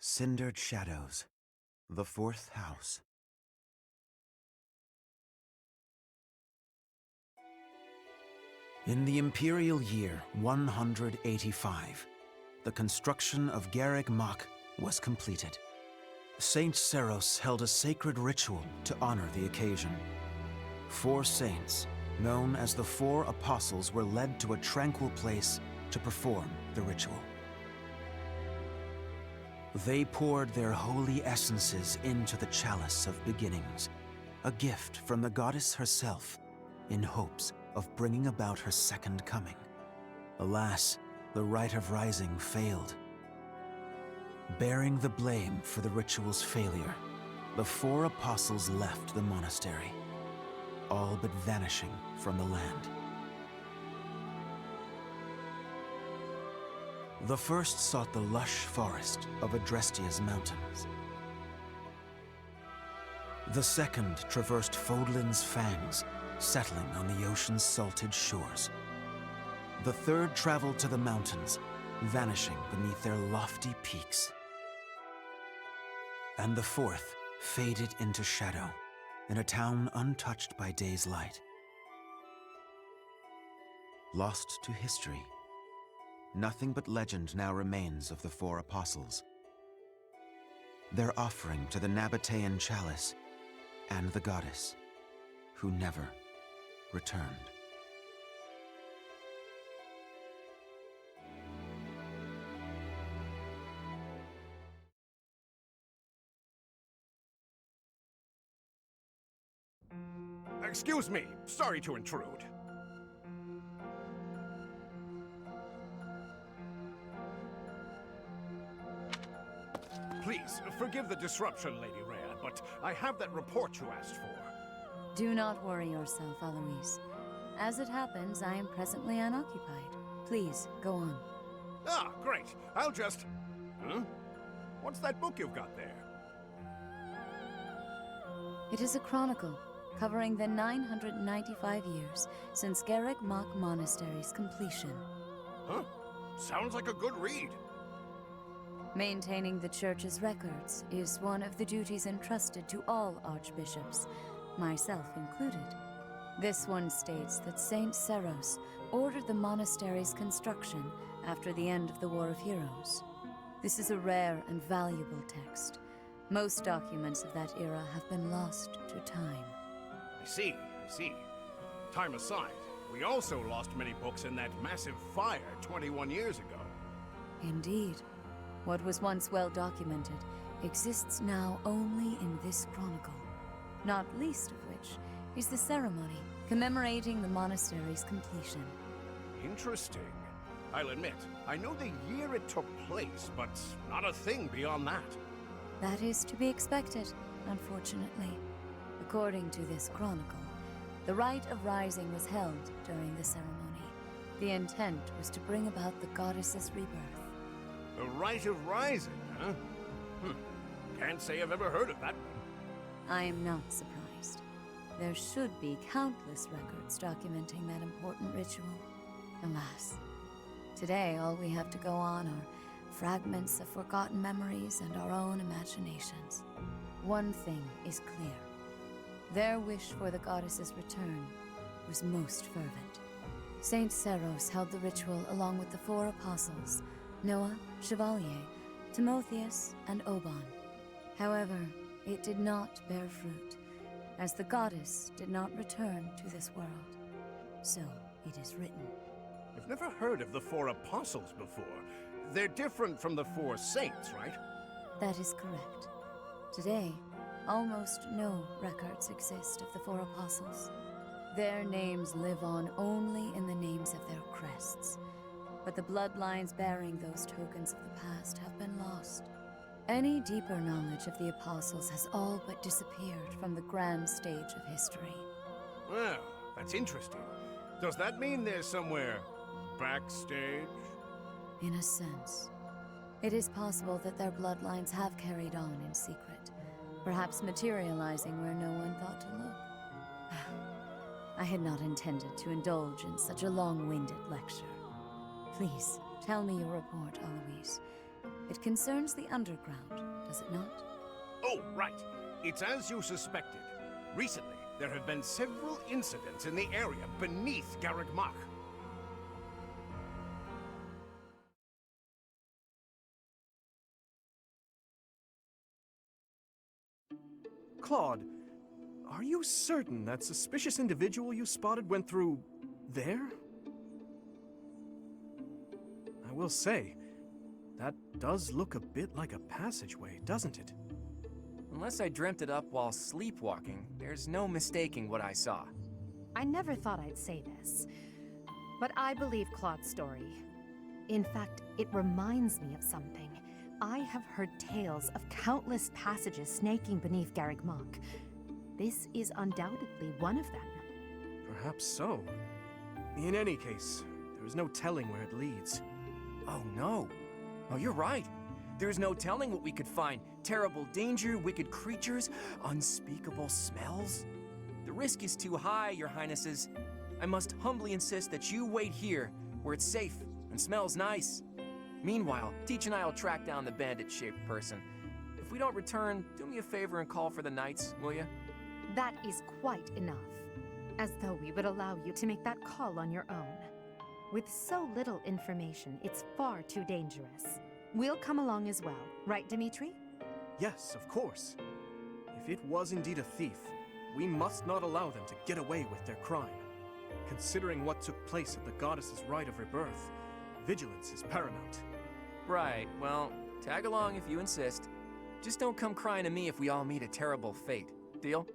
Cindered Shadows, the fourth house. In the imperial year 185, the construction of Garreg Mach was completed. Saint Seros held a sacred ritual to honor the occasion. 4 saints, known as the 4 Apostles, were led to a tranquil place to perform the ritual. They poured their holy essences into the chalice of beginnings, a gift from the goddess herself, in hopes of bringing about her second coming. Alas, the rite of rising failed. Bearing the blame for the ritual's failure, the 4 apostles left the monastery, all but vanishing from the land. The first sought the lush forest of Adrestia's mountains. The second traversed Fodlan's fangs, settling on the ocean's salted shores. The third traveled to the mountains, vanishing beneath their lofty peaks. And the fourth faded into shadow, in a town untouched by day's light. Lost to history, nothing but legend now remains of the 4 apostles. Their offering to the Nabatean chalice and the goddess, who never returned. Excuse me, sorry to intrude. Please, forgive the disruption, Lady Rhea, but I have that report you asked for. Do not worry yourself, Eloise. As it happens, I am presently unoccupied. Please, go on. Ah, great. I'll just... Huh? What's that book you've got there? It is a chronicle, covering the 995 years since Garreg Mach Monastery's completion. Huh? Sounds like a good read. Maintaining the church's records is one of the duties entrusted to all archbishops, myself included. This one states that Saint Seros ordered the monastery's construction after the end of the War of Heroes. This is a rare and valuable text. Most documents of that era have been lost to time. I see. Time aside, we also lost many books in that massive fire 21 years ago. Indeed. What was once well documented exists now only in this chronicle, not least of which is the ceremony commemorating the monastery's completion. Interesting. I'll admit, I know the year it took place, but not a thing beyond that. That is to be expected, unfortunately. According to this chronicle, the rite of rising was held during the ceremony. The intent was to bring about the goddess's rebirth. The Rite of Rising, huh? Can't say I've ever heard of that one. I am not surprised. There should be countless records documenting that important ritual. Alas, today all we have to go on are fragments of forgotten memories and our own imaginations. One thing is clear. Their wish for the goddess's return was most fervent. Saint Seros held the ritual along with the 4 apostles, Noah, Chevalier, Timotheus, and Oban. However, it did not bear fruit, as the goddess did not return to this world. So it is written. I've never heard of the 4 apostles before. They're different from the 4 saints, right? That is correct. Today, almost no records exist of the 4 apostles. Their names live on only in the names of their crests. But the bloodlines bearing those tokens of the past have been lost. Any deeper knowledge of the apostles has all but disappeared from the grand stage of history. Well, that's interesting. Does that mean they're somewhere backstage? In a sense. It is possible that their bloodlines have carried on in secret, perhaps materializing where no one thought to look. I had not intended to indulge in such a long-winded lecture. Please, tell me your report, Eloise. It concerns the underground, does it not? Oh, right. It's as you suspected. Recently, there have been several incidents in the area beneath Garreg Mach. Claude, are you certain that suspicious individual you spotted went through there? I will say, that does look a bit like a passageway, doesn't it? Unless I dreamt it up while sleepwalking, there's no mistaking what I saw. I never thought I'd say this, but I believe Claude's story. In fact, it reminds me of something. I have heard tales of countless passages snaking beneath Garreg Mach. This is undoubtedly one of them. Perhaps so. In any case, there is no telling where it leads. Oh no. Oh, you're right. There's no telling what we could find. Terrible danger, wicked creatures, unspeakable smells. The risk is too high, Your Highnesses. I must humbly insist that you wait here, where it's safe and smells nice. Meanwhile, Teach and I will track down the bandit-shaped person. If we don't return, do me a favor and call for the knights, will you? That is quite enough. As though we would allow you to make that call on your own. With so little information, it's far too dangerous. We'll come along as well, right, Dimitri? Yes, of course. If it was indeed a thief, we must not allow them to get away with their crime. Considering what took place at the goddess's rite of rebirth, vigilance is paramount. Right, well, tag along if you insist. Just don't come crying to me if we all meet a terrible fate. Deal?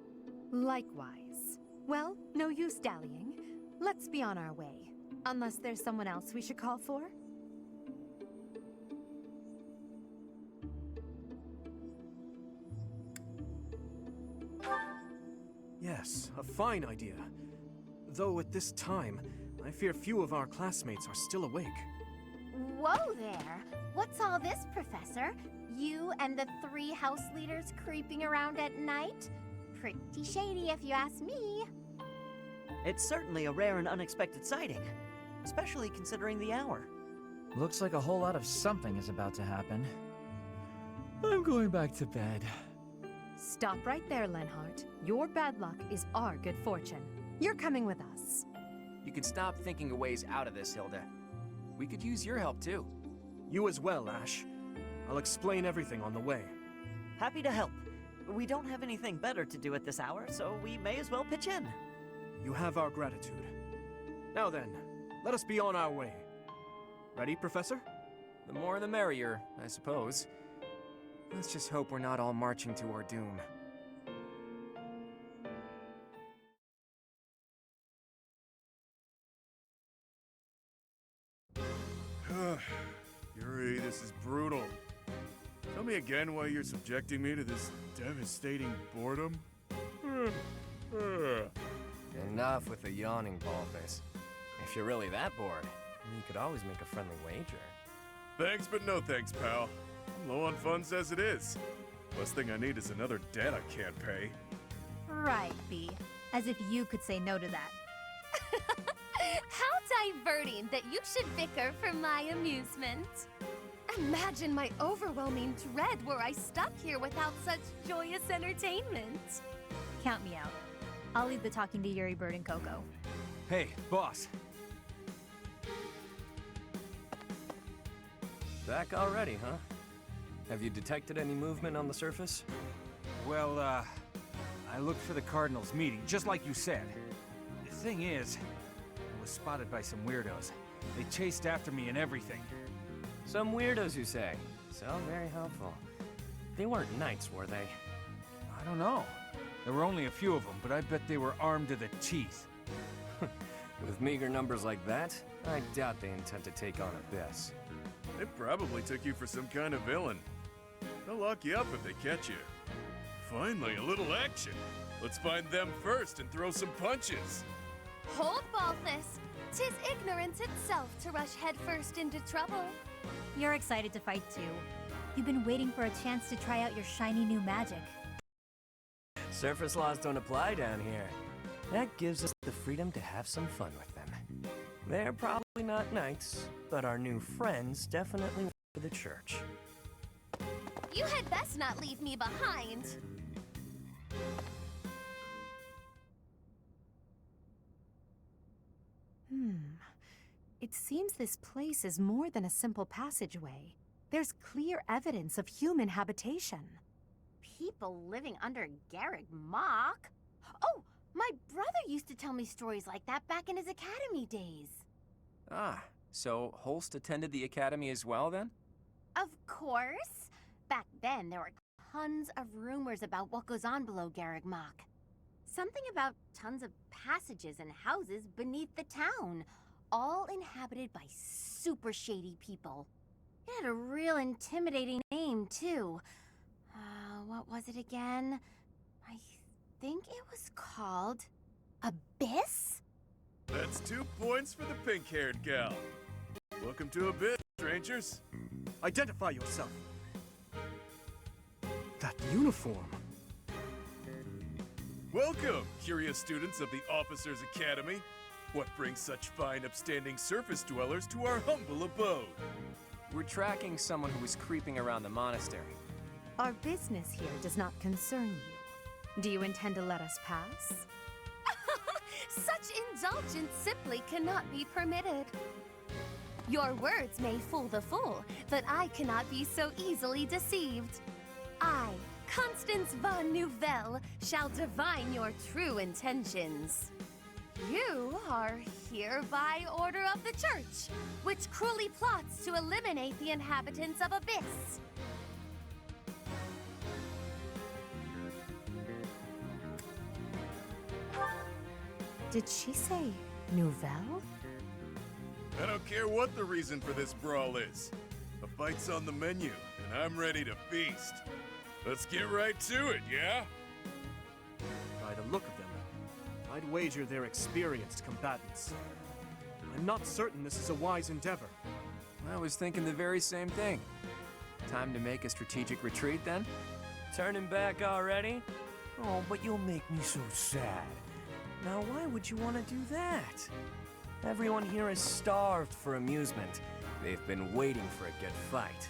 Likewise. Well, no use dallying. Let's be on our way. Unless there's someone else we should call for? Yes, a fine idea. Though at this time, I fear few of our classmates are still awake. Whoa there! What's all this, Professor? You and the 3 house leaders creeping around at night? Pretty shady if you ask me. It's certainly a rare and unexpected sighting, especially considering the hour. Looks like a whole lot of something is about to happen. I'm going back to bed. Stop right there, Lenhart. Your bad luck is our good fortune. You're coming with us. You can stop thinking of ways out of this, Hilda. We could use your help, too. You as well, Ash. I'll explain everything on the way. Happy to help. We don't have anything better to do at this hour, so we may as well pitch in. You have our gratitude. Now then, let us be on our way. Ready, Professor? The more the merrier, I suppose. Let's just hope we're not all marching to our doom. Yuri, this is brutal. Tell me again why you're subjecting me to this devastating boredom? Enough with the yawning, Ballface. If you're really that bored, you could always make a friendly wager. Thanks, but no thanks, pal. I'm low on funds as it is. Last thing I need is another debt I can't pay. Right, B. As if you could say no to that. How diverting that you should bicker for my amusement. Imagine my overwhelming dread were I stuck here without such joyous entertainment. Count me out. I'll leave the talking to Yuri, Bird, and Coco. Hey, boss. Back already, huh? Have you detected any movement on the surface? Well, I looked for the Cardinals meeting, just like you said. The thing is, I was spotted by some weirdos. They chased after me and everything. Some weirdos, you say? So very helpful. They weren't knights, were they? I don't know. There were only a few of them, but I bet they were armed to the teeth. With meager numbers like that, I doubt they intend to take on Abyss. They probably took you for some kind of villain. They'll lock you up if they catch you. Finally, a little action. Let's find them first and throw some punches. Hold, Balthus. 'Tis ignorance itself to rush headfirst into trouble. You're excited to fight too. You've been waiting for a chance to try out your shiny new magic. Surface laws don't apply down here. That gives us the freedom to have some fun with them. They're probably not knights, but our new friends definitely work for the church. You had best not leave me behind. It seems this place is more than a simple passageway. There's clear evidence of human habitation. People living under Garreg Mach? Oh, my brother used to tell me stories like that back in his academy days. Ah, so Holst attended the academy as well, then? Of course. Back then, there were tons of rumors about what goes on below Garreg Mach. Something about tons of passages and houses beneath the town, all inhabited by super shady people. It had a real intimidating name, too. What was it again? I think it was called Abyss? That's 2 points for the pink-haired gal. Welcome to Abyss, strangers. Identify yourself. That uniform. Welcome, curious students of the Officers' Academy. What brings such fine, upstanding surface dwellers to our humble abode? We're tracking someone who was creeping around the monastery. Our business here does not concern you. Do you intend to let us pass? Such indulgence simply cannot be permitted. Your words may fool the fool, but I cannot be so easily deceived. I, Constance von Nouvelle, shall divine your true intentions. You are here by order of the Church, which cruelly plots to eliminate the inhabitants of Abyss. Did she say Nouvelle? I don't care what the reason for this brawl is. A fight's on the menu, and I'm ready to feast. Let's get right to it, yeah? By the look of them, I'd wager they're experienced combatants. I'm not certain this is a wise endeavor. I was thinking the very same thing. Time to make a strategic retreat, then? Turning back already? Oh, but you'll make me so sad. Now, why would you want to do that? Everyone here is starved for amusement. They've been waiting for a good fight.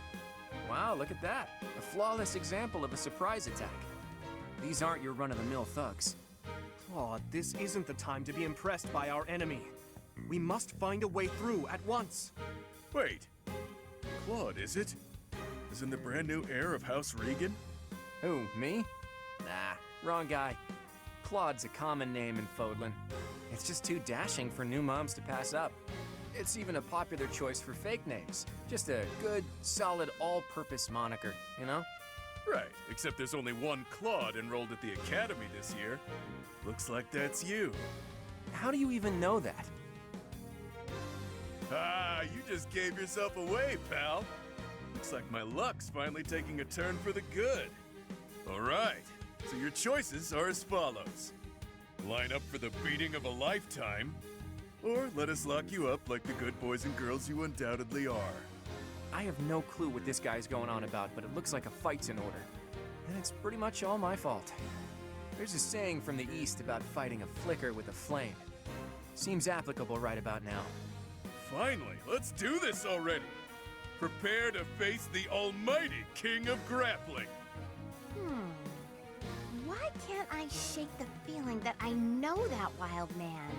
Wow, look at that. A flawless example of a surprise attack. These aren't your run-of-the-mill thugs. Claude, this isn't the time to be impressed by our enemy. We must find a way through at once. Wait. Claude, is it? Is in the brand new heir of House Regan? Who, me? Nah, wrong guy. Claude's a common name in Fodlan. It's just too dashing for new moms to pass up. It's even a popular choice for fake names. Just a good, solid, all-purpose moniker, you know? Right, except there's only one Claude enrolled at the academy this year. Looks like that's you. How do you even know that? Ah, you just gave yourself away, pal. Looks like my luck's finally taking a turn for the good. All right, so your choices are as follows. Line up for the beating of a lifetime, or let us lock you up like the good boys and girls you undoubtedly are. I have no clue what this guy's going on about, but it looks like a fight's in order. And it's pretty much all my fault. There's a saying from the East about fighting a flicker with a flame. Seems applicable right about now. Finally, let's do this already. Prepare to face the almighty King of Grappling. Why can't I shake the feeling that I know that wild man?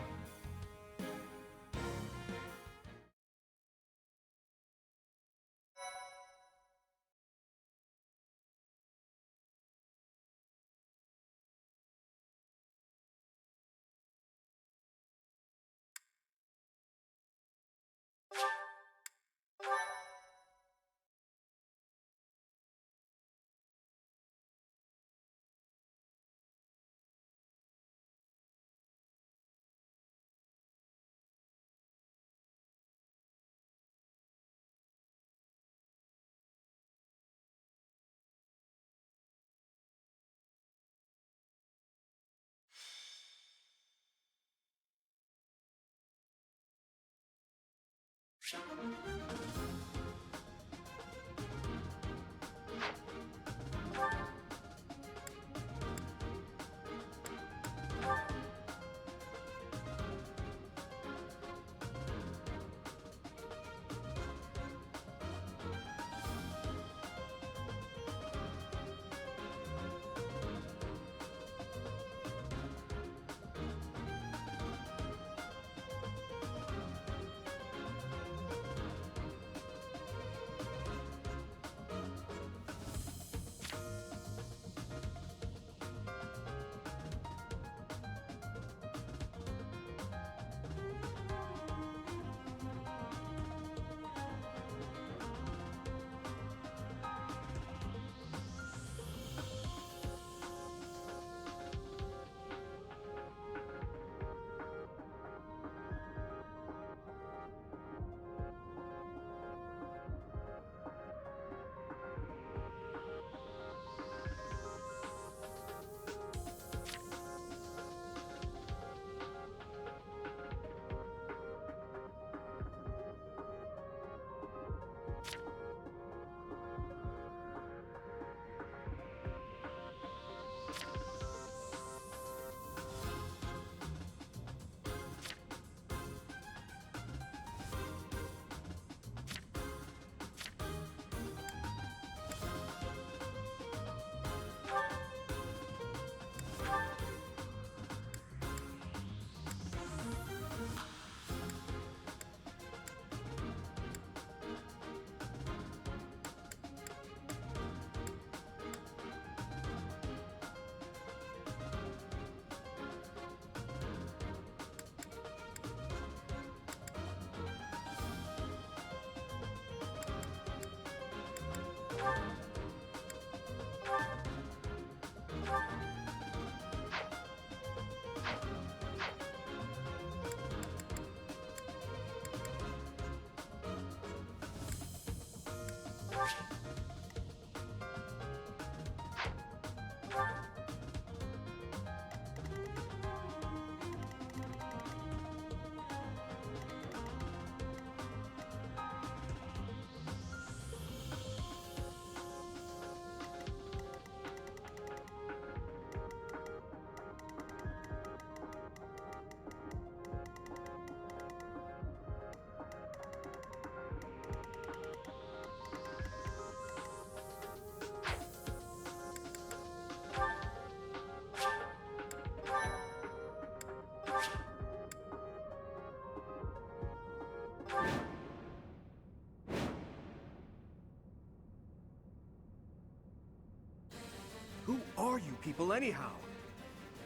people anyhow?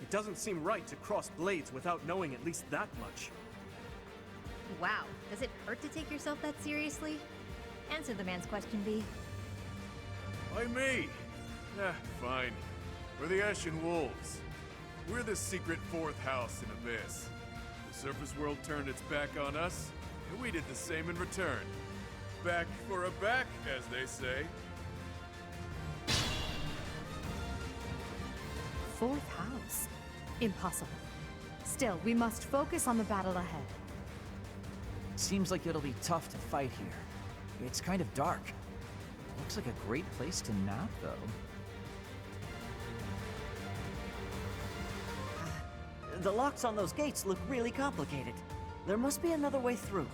It doesn't seem right to cross blades without knowing at least that much. Wow, does it hurt to take yourself that seriously? Answer the man's question, B. Why me? Fine. We're the Ashen Wolves. We're the secret fourth house in Abyss. The surface world turned its back on us, and we did the same in return. Back for a back, as they say. Fourth house? Impossible. Still, we must focus on the battle ahead. Seems like it'll be tough to fight here. It's kind of dark. Looks like a great place to nap, though. The locks on those gates look really complicated. There must be another way through.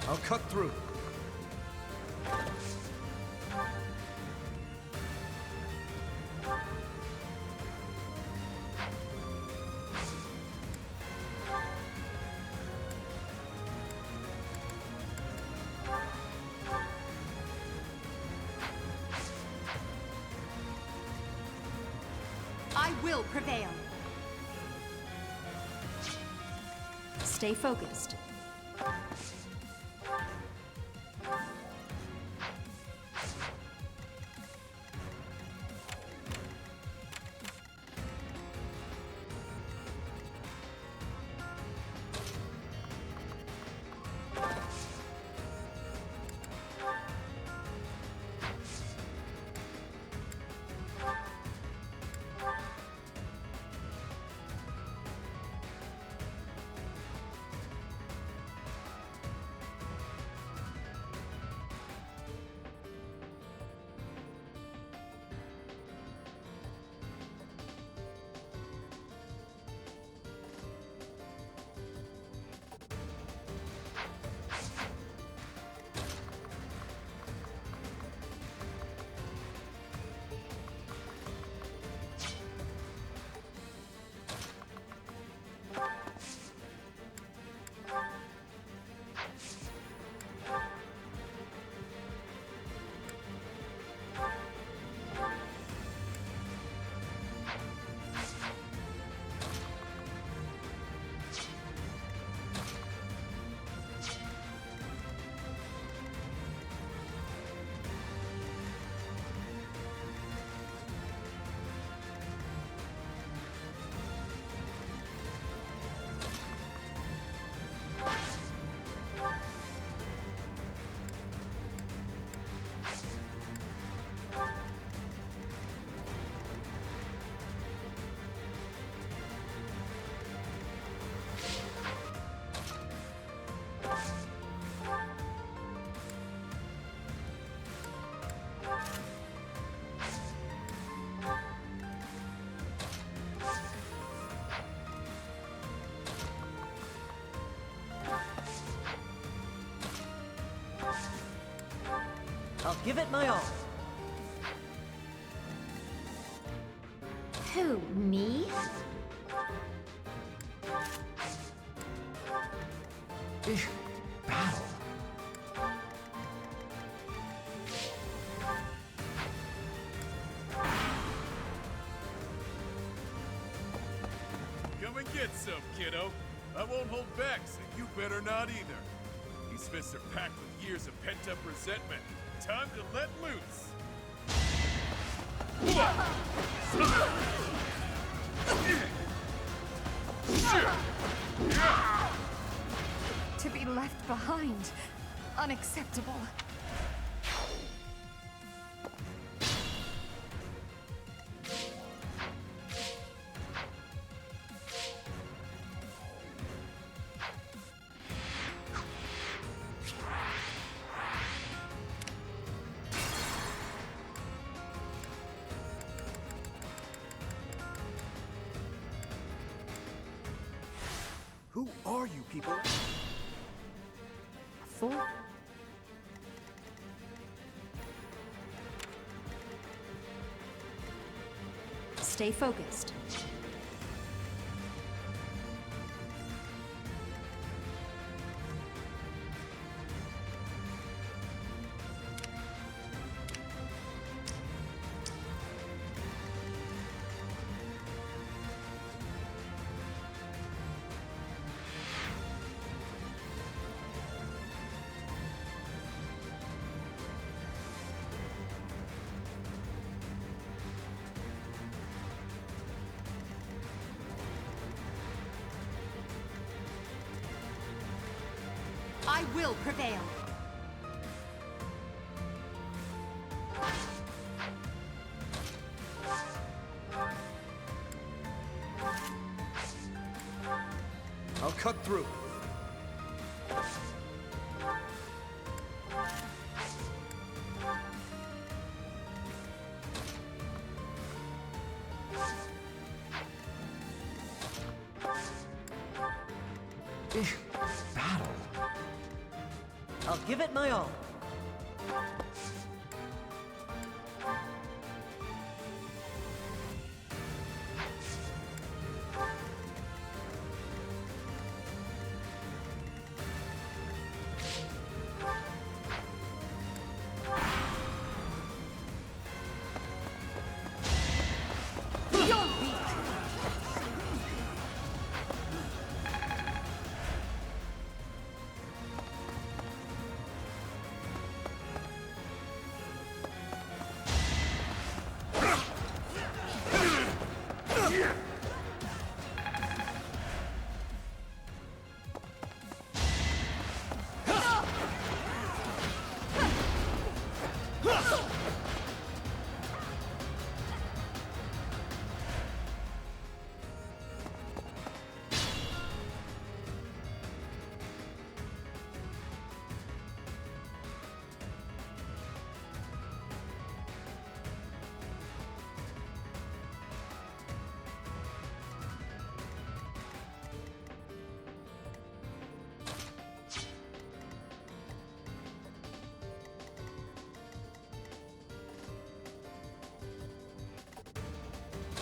I'll cut through. I will prevail. Stay focused. I'll give it my all. Who, me? Battle. Come and get some, kiddo. I won't hold back, so you better not either. These fists are packed with years of pent-up resentment. Time to let loose. To be left behind. Unacceptable. Who are you people? Four. Stay focused. I will prevail. I'll cut through. Battle. I'll give it my all.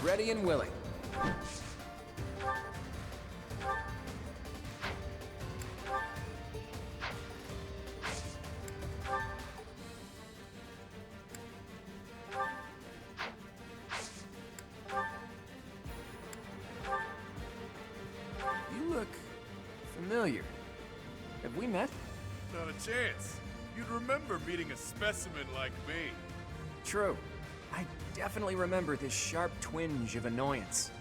Ready and willing. You look familiar. Have we met? Not a chance. You'd remember meeting a specimen like me. True. I definitely remember this sharp twinge of annoyance.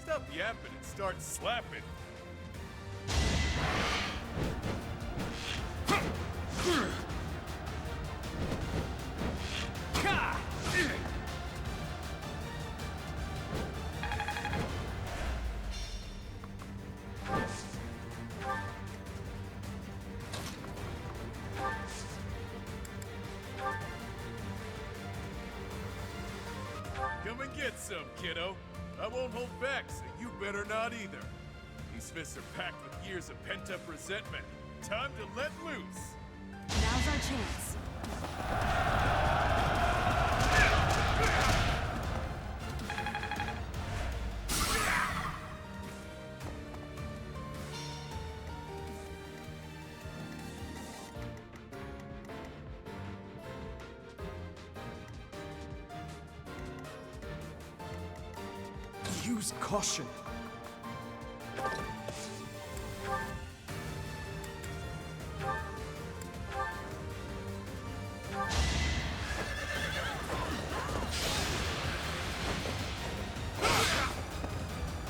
Stop yapping and start slapping. Come and get some, kiddo. I won't hold back, so you better not either. These fists are packed with years of pent-up resentment. Time to let loose. Now's our chance. Use caution.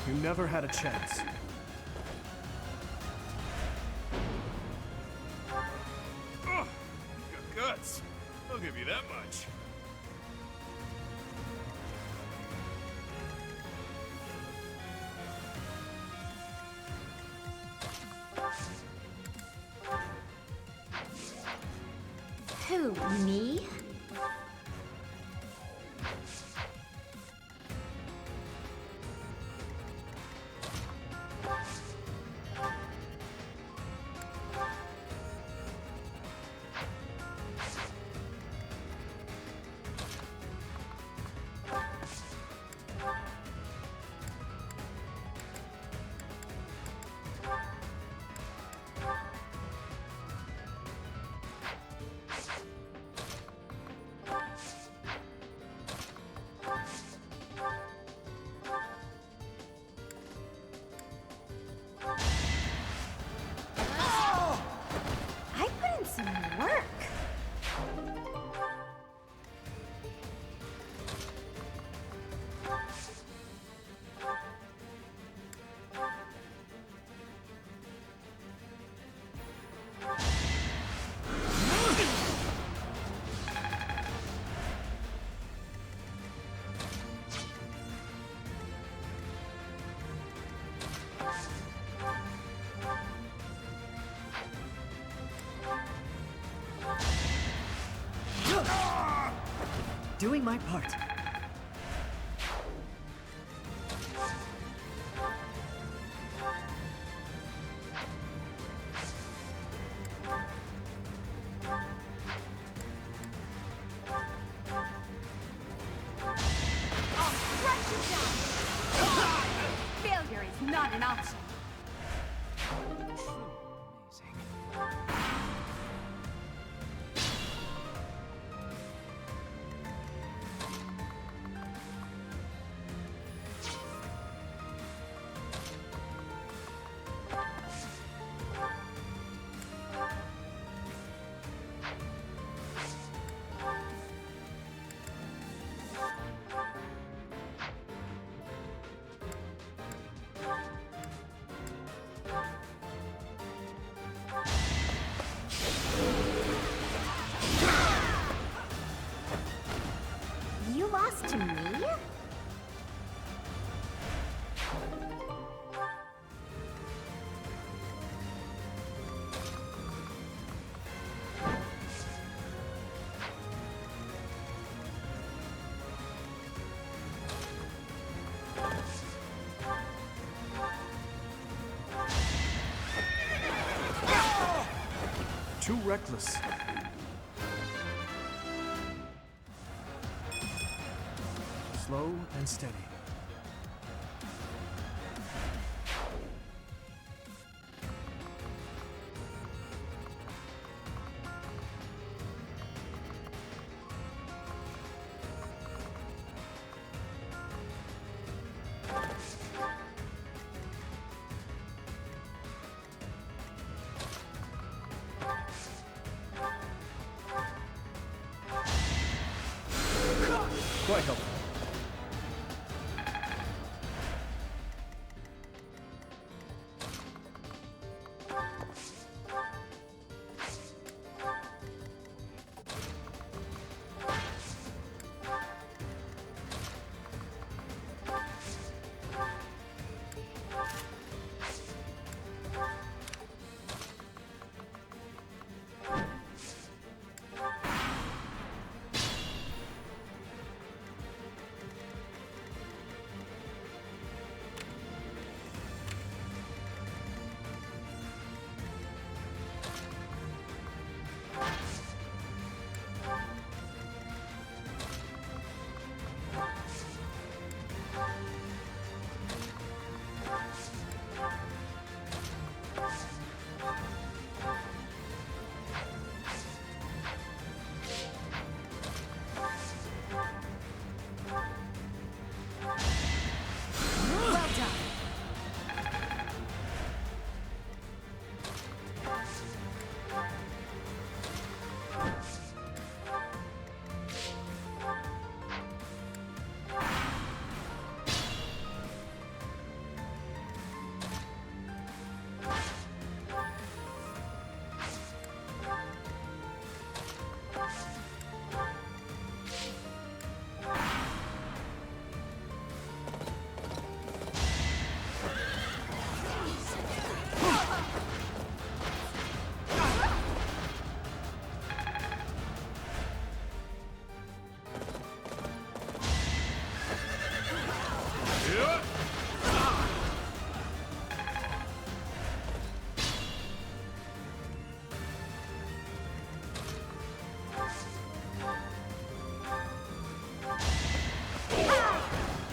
You never had a chance. Ugh, you got guts. I'll give you that much. Who, me? doing my part. I'll crush you down! Failure is not an option. You lost to me? Too reckless. Slow and steady. Quite helpful.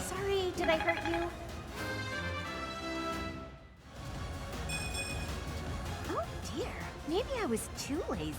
Sorry, did I hurt you? Oh dear, maybe I was too lazy.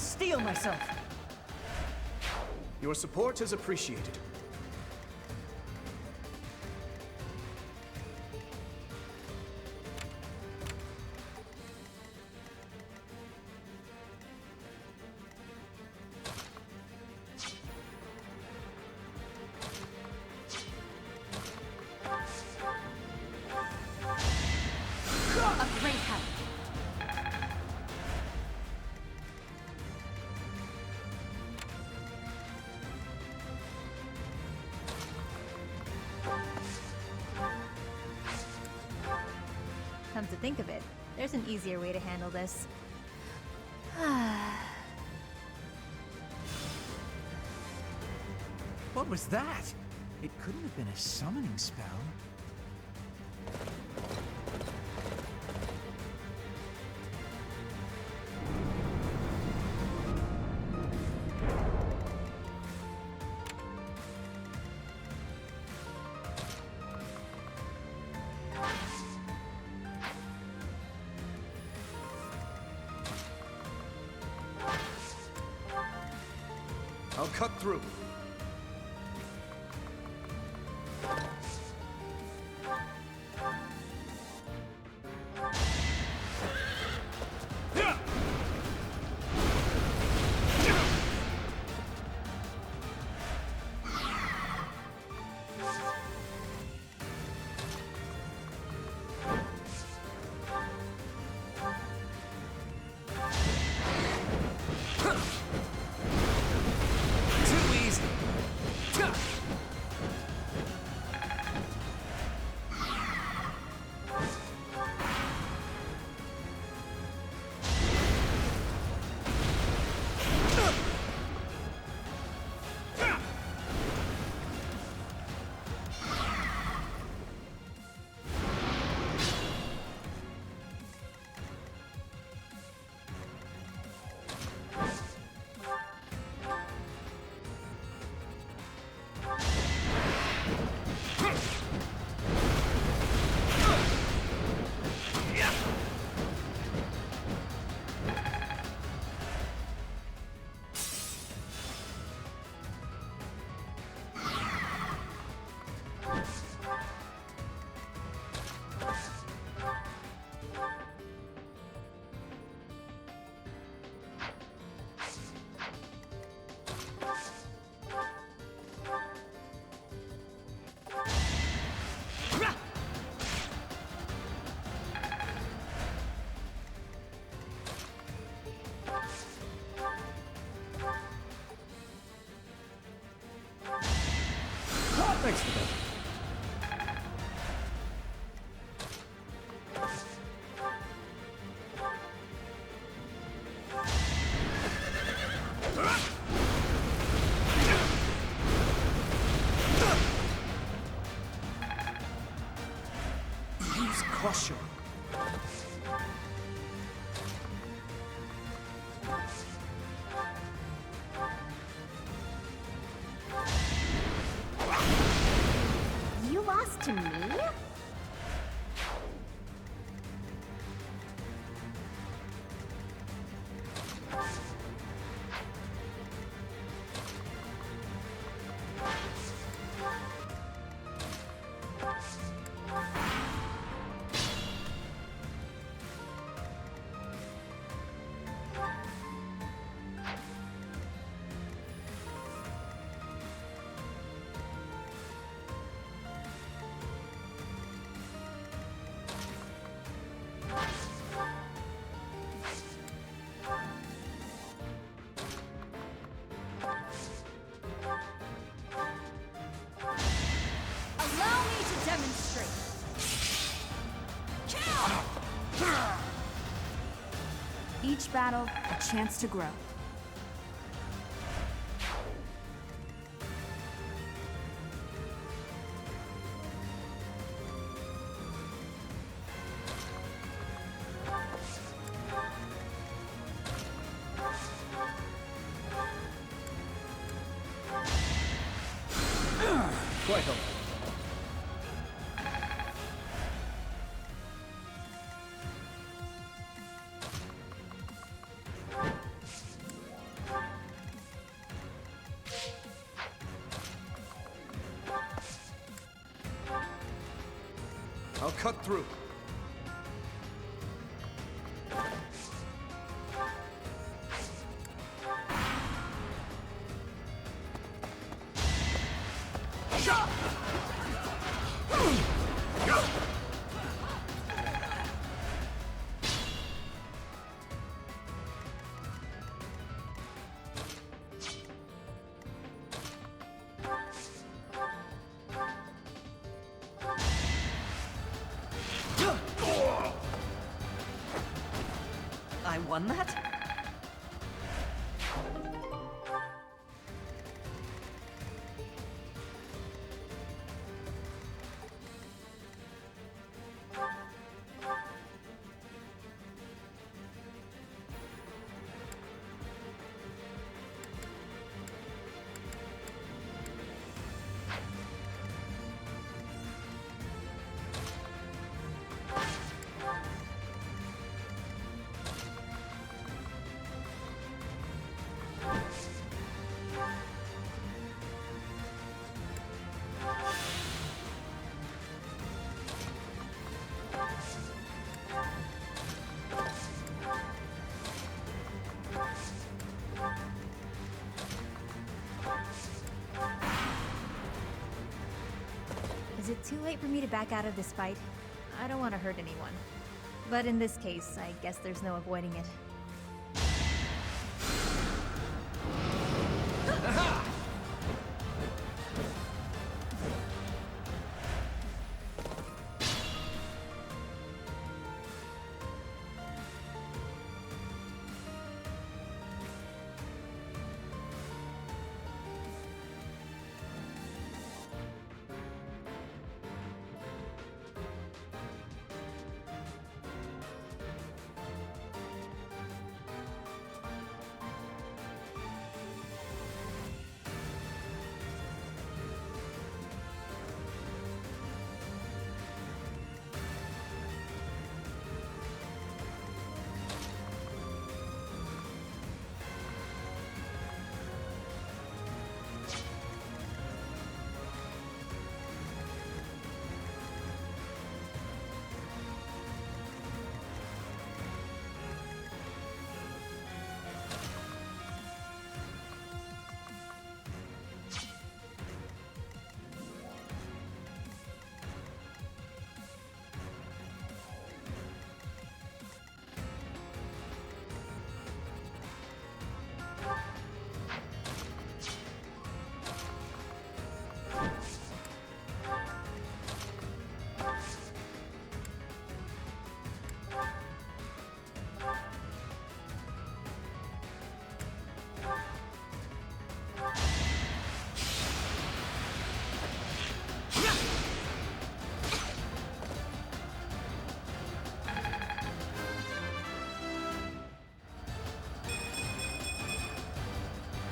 steel myself. Your support is appreciated. A great help. Come to think of it, there's an easier way to handle this. What was that? It couldn't have been a summoning spell. I'll cut through. Thanks for that. Use caution. You lost to me? Allow me to demonstrate. Each battle, a chance to grow. Quite helpful. I'll cut through. I won that? Is it too late for me to back out of this fight? I don't want to hurt anyone. But in this case, I guess there's no avoiding it.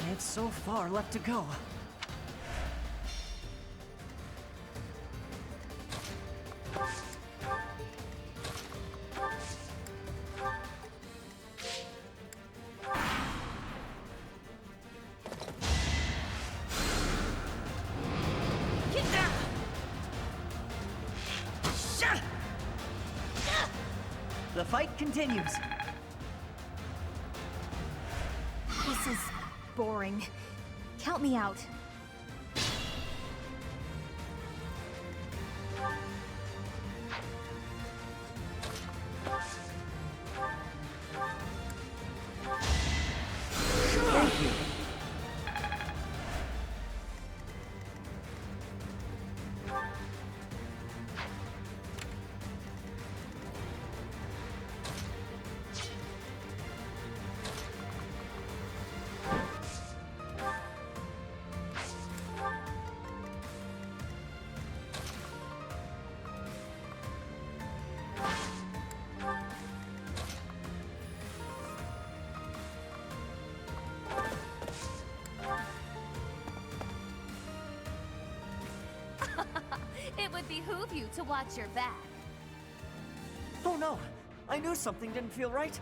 I have so far left to go. The fight continues. This is boring. Count me out. Thank you. It would behoove you to watch your back. Oh no! I knew something didn't feel right.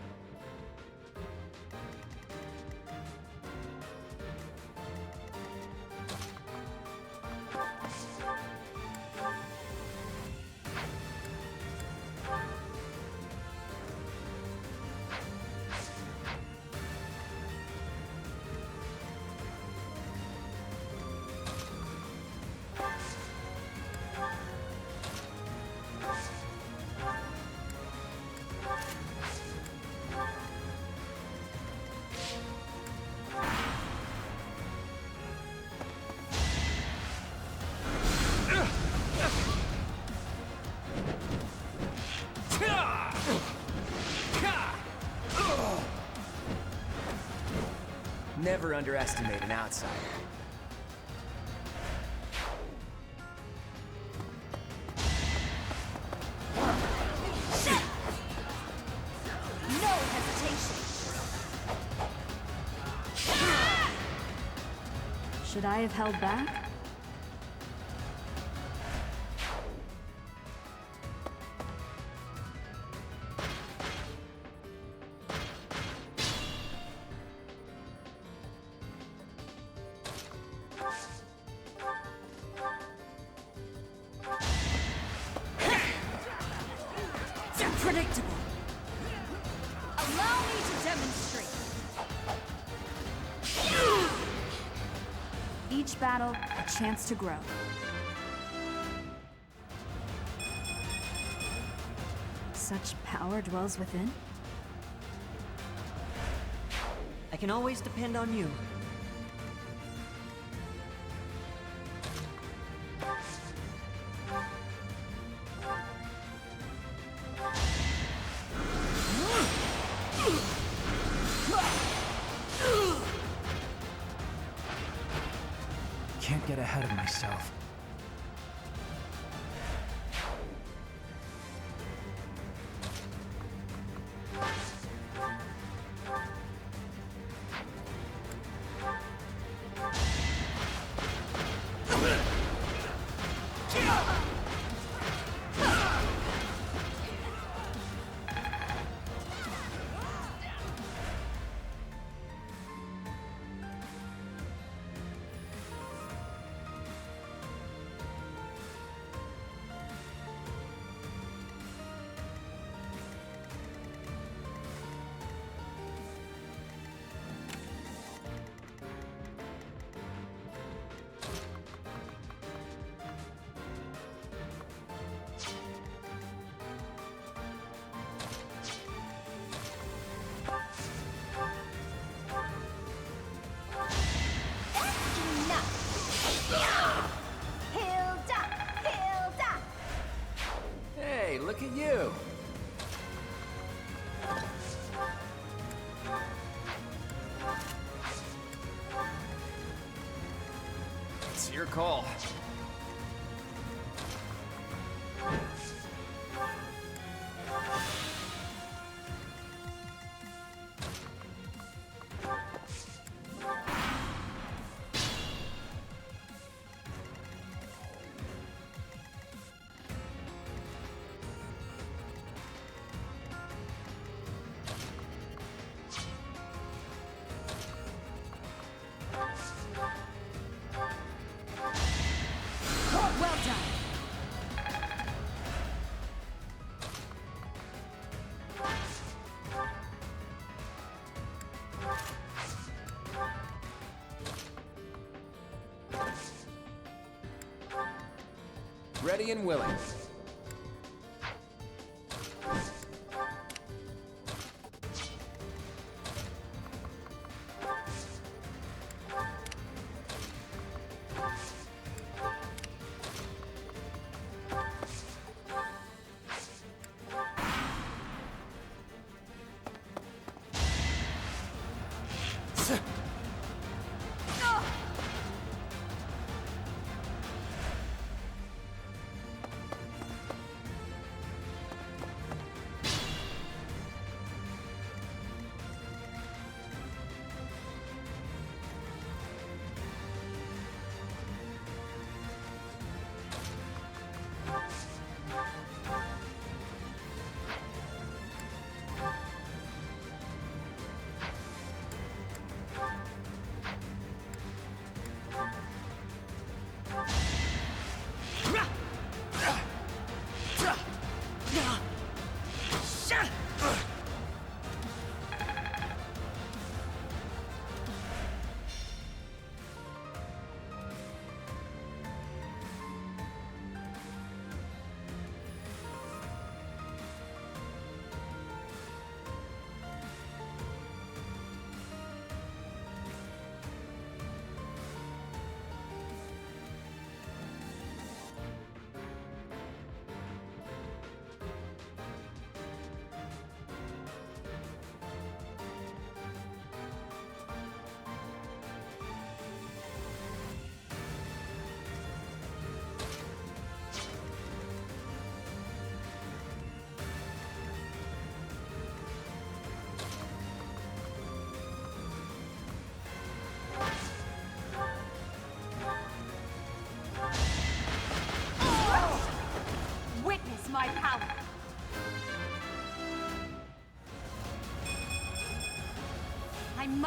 never underestimate an outsider. No hesitation. Should I have held back? Predictable. Allow me to demonstrate. Each battle, a chance to grow. Such power dwells within? I can always depend on you. Can't get ahead of myself. Hey, look at you! It's your call. Well done. Ready and willing.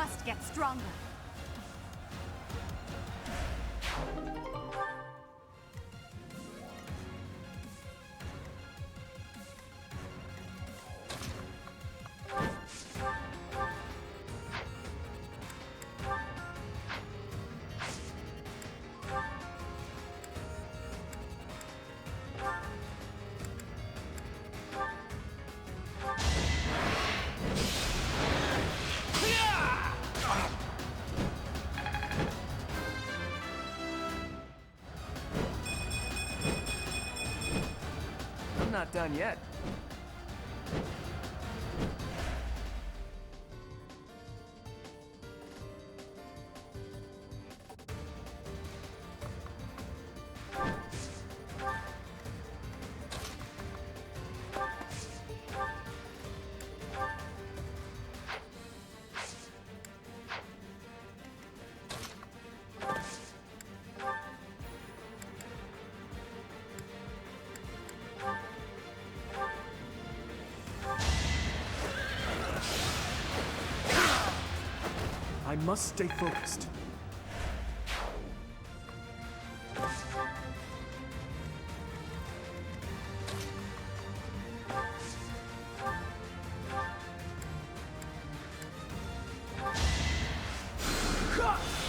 must get stronger. I'm not done yet. I must stay focused.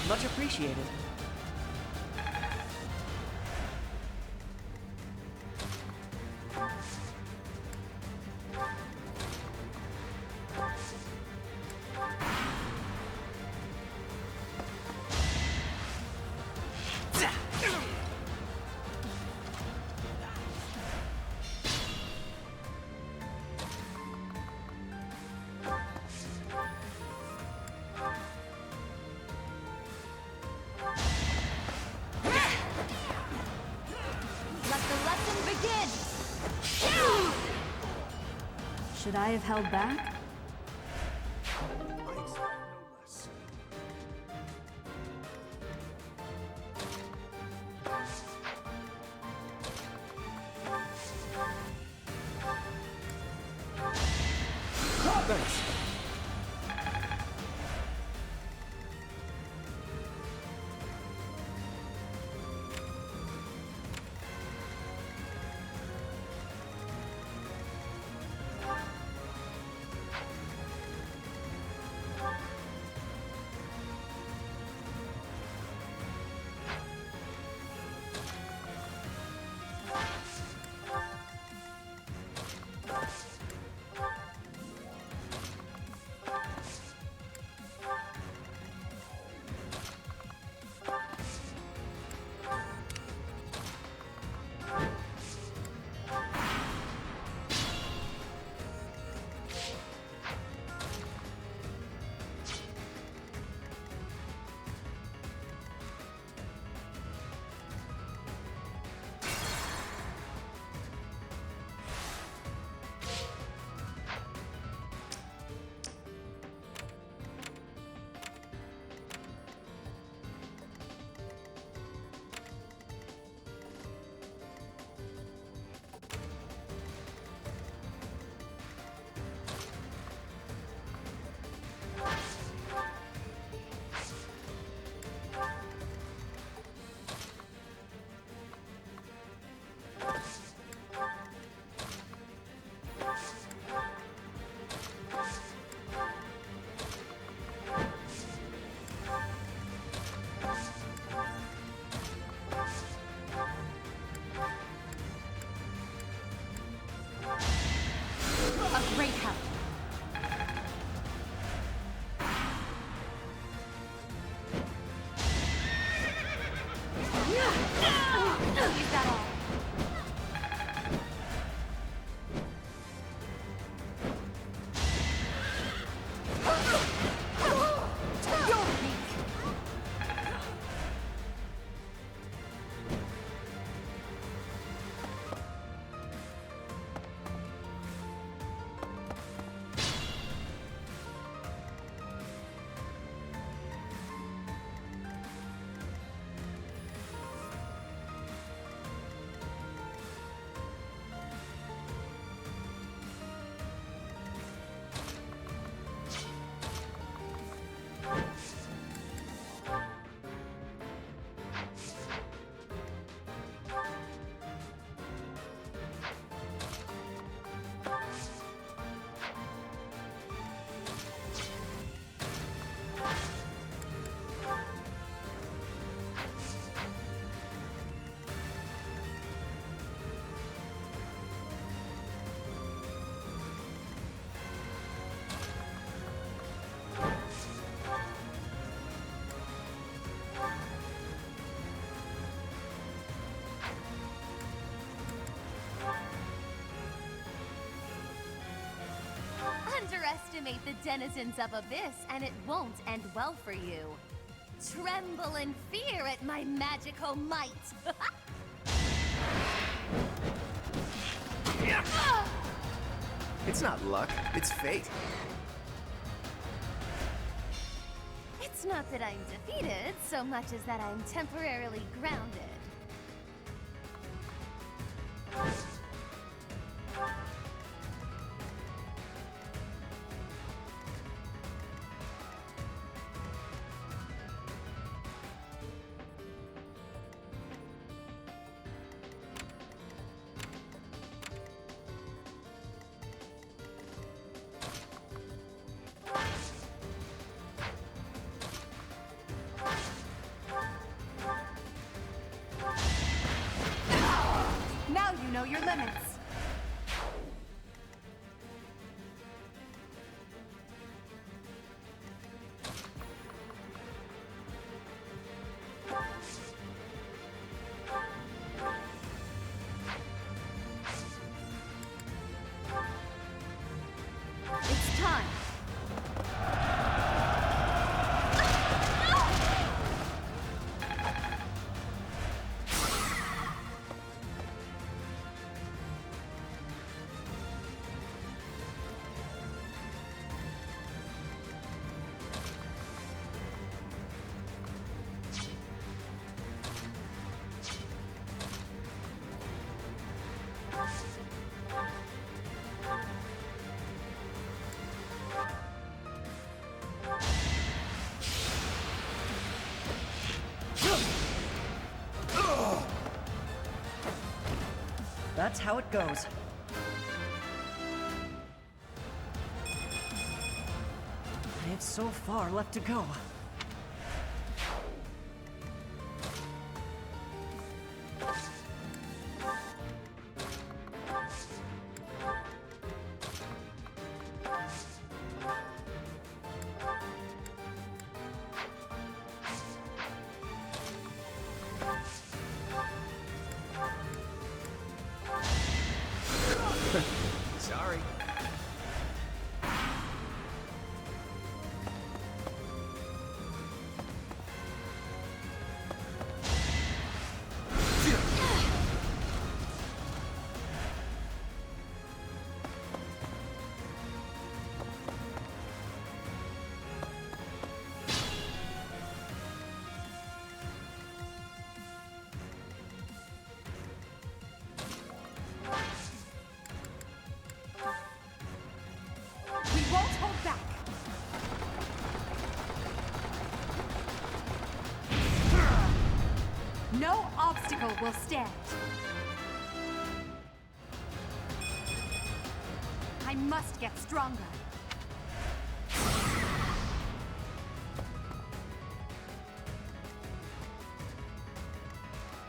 Much appreciated. Let the lesson begin! Should I have held back? I expect no less. Thanks. decimate the denizens of Abyss, and it won't end well for you. Tremble in fear at my magical might! It's not luck, it's fate. It's not that I'm defeated, so much as that I'm temporarily grounded. Now you know your limits. It's time! That's how it goes. I have so far left to go. Sorry. We won't hold back. No obstacle will stand. I must get stronger.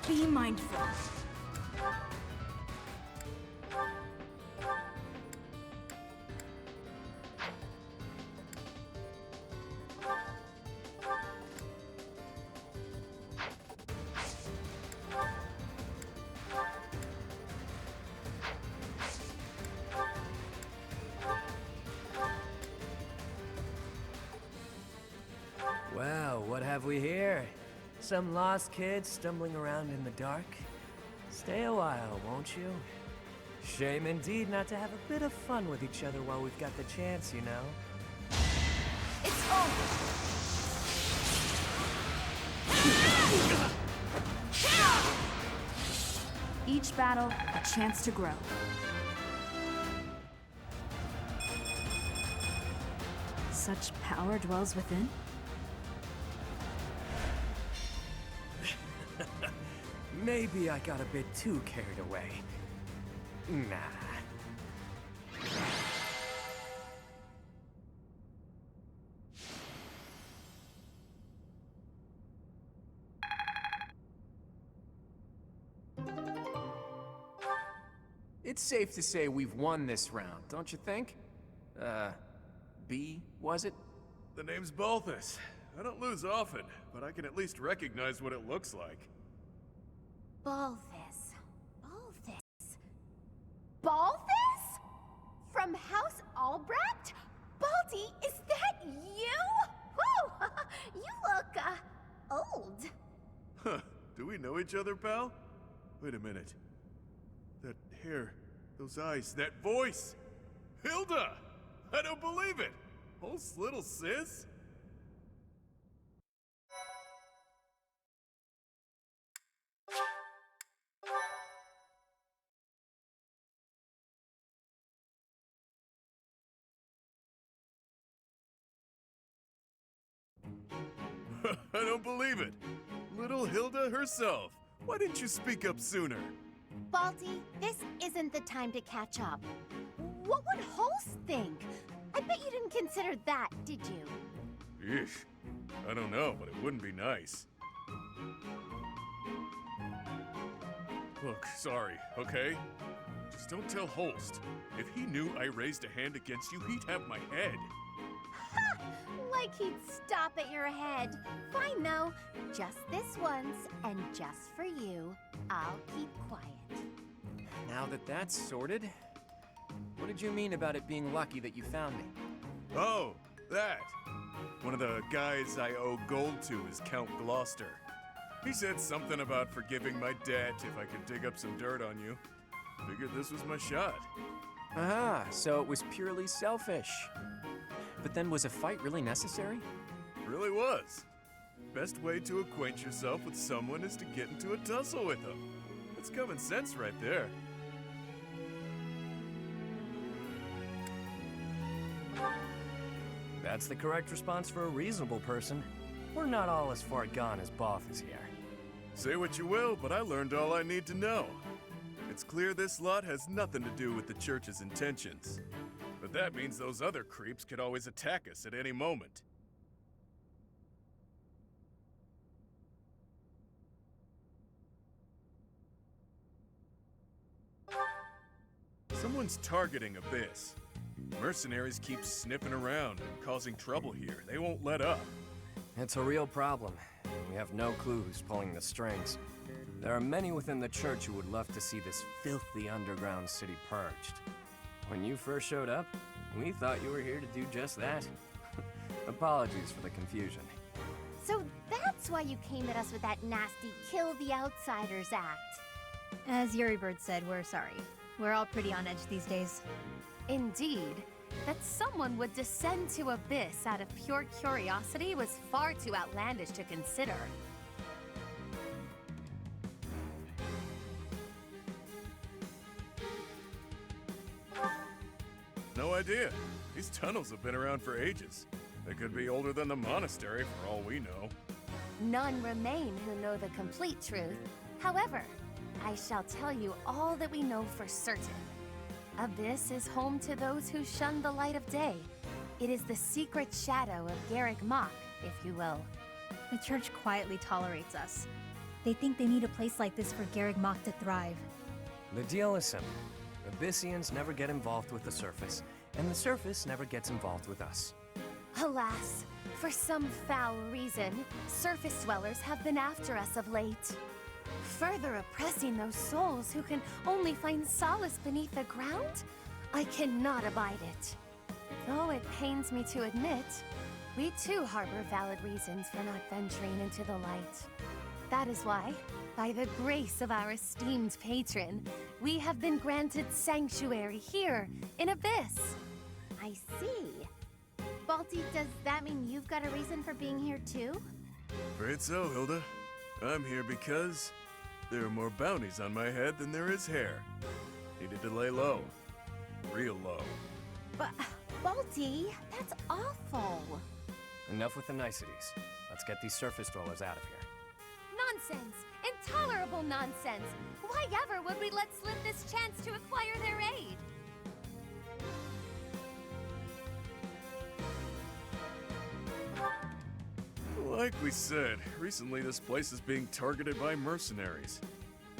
Be mindful. Well, what have we here? Some lost kids stumbling around in the dark? Stay a while, won't you? Shame indeed not to have a bit of fun with each other while we've got the chance, you know? It's over. Each battle, a chance to grow. Such power dwells within? Maybe I got a bit too carried away. Nah. It's safe to say we've won this round, don't you think? B, was it? The name's Balthus. I don't lose often, but I can at least recognize what it looks like. Balthus. Balthus? Balthus? From House Albrecht? Baldy, Balti, is that you? Whew! You look, old. Huh. Do we know each other, pal? Wait a minute. That hair, those eyes, that voice! Hilda! I don't believe it! Oh, little sis? I don't believe it! Little Hilda herself! Why didn't you speak up sooner? Balti, this isn't the time to catch up. What would Holst think? I bet you didn't consider that, did you? Eesh. I don't know, but it wouldn't be nice. Look, sorry, okay? Just don't tell Holst. If he knew I raised a hand against you, he'd have my head. Ha! Like he'd stop at your head. Fine, though. Just this once, and just for you, I'll keep quiet. Now that that's sorted, what did you mean about it being lucky that you found me? Oh, that. One of the guys I owe gold to is Count Gloucester. He said something about forgiving my debt if I could dig up some dirt on you. Figured this was my shot. Ah, so it was purely selfish. But then was a fight really necessary? Really was. Best way to acquaint yourself with someone is to get into a tussle with them. That's common sense right there. That's the correct response for a reasonable person. We're not all as far gone as Both is here. Say what you will, but I learned all I need to know. It's clear this lot has nothing to do with the church's intentions. But that means those other creeps could always attack us at any moment. Someone's targeting Abyss. Mercenaries keep sniffing around and causing trouble here. They won't let up. It's a real problem. We have no clue who's pulling the strings. There are many within the church who would love to see this filthy underground city purged. When you first showed up, we thought you were here to do just that. Apologies for the confusion. So that's why you came at us with that nasty Kill the Outsiders act. As Yuribird said, we're sorry. We're all pretty on edge these days. Indeed. That someone would descend to Abyss out of pure curiosity was far too outlandish to consider. No idea. These tunnels have been around for ages. They could be older than the monastery for all we know. None remain who know the complete truth. However, I shall tell you all that we know for certain. Abyss is home to those who shun the light of day. It is the secret shadow of Garrick Mach, if you will. The church quietly tolerates us. They think they need a place like this for Garrick Mach to thrive. The deal is simple. Abyssians never get involved with the surface, and the surface never gets involved with us. Alas, for some foul reason, surface dwellers have been after us of late. Further oppressing those souls who can only find solace beneath the ground? I cannot abide it. Though it pains me to admit, we too harbor valid reasons for not venturing into the light. That is why, by the grace of our esteemed patron, we have been granted sanctuary here in Abyss. I see. Balti, does that mean you've got a reason for being here too? Afraid so, Hilda. I'm here because there are more bounties on my head than there is hair. Needed to lay low. Real low. But, Balti, that's awful. Enough with the niceties. Let's get these surface dwellers out of here. Nonsense! Intolerable nonsense! Why ever would we let slip this chance to acquire their aid? Like we said, recently this place is being targeted by mercenaries.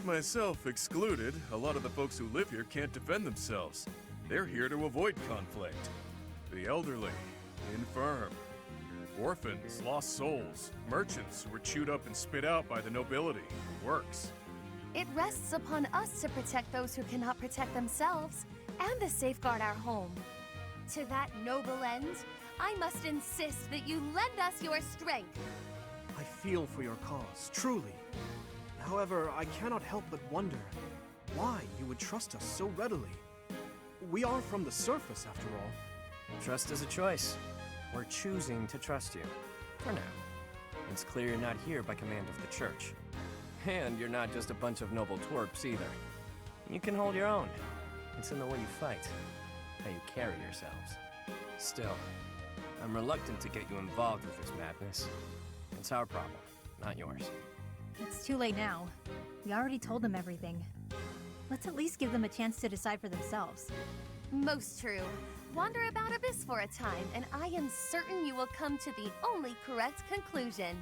Myself excluded, a lot of the folks who live here can't defend themselves. They're here to avoid conflict. The elderly, infirm, orphans, lost souls, merchants who were chewed up and spit out by the nobility. Works. It rests upon us to protect those who cannot protect themselves, and to safeguard our home. To that noble end, I must insist that you lend us your strength. I feel for your cause, truly. However, I cannot help but wonder why you would trust us so readily. We are from the surface, after all. Trust is a choice. We're choosing to trust you. For now. It's clear you're not here by command of the church. And you're not just a bunch of noble twerps either. You can hold your own. It's in the way you fight, how you carry yourselves. Still, I'm reluctant to get you involved with this madness. It's our problem, not yours. It's too late now. We already told them everything. Let's at least give them a chance to decide for themselves. Most true. Wander about Abyss for a time, and I am certain you will come to the only correct conclusion.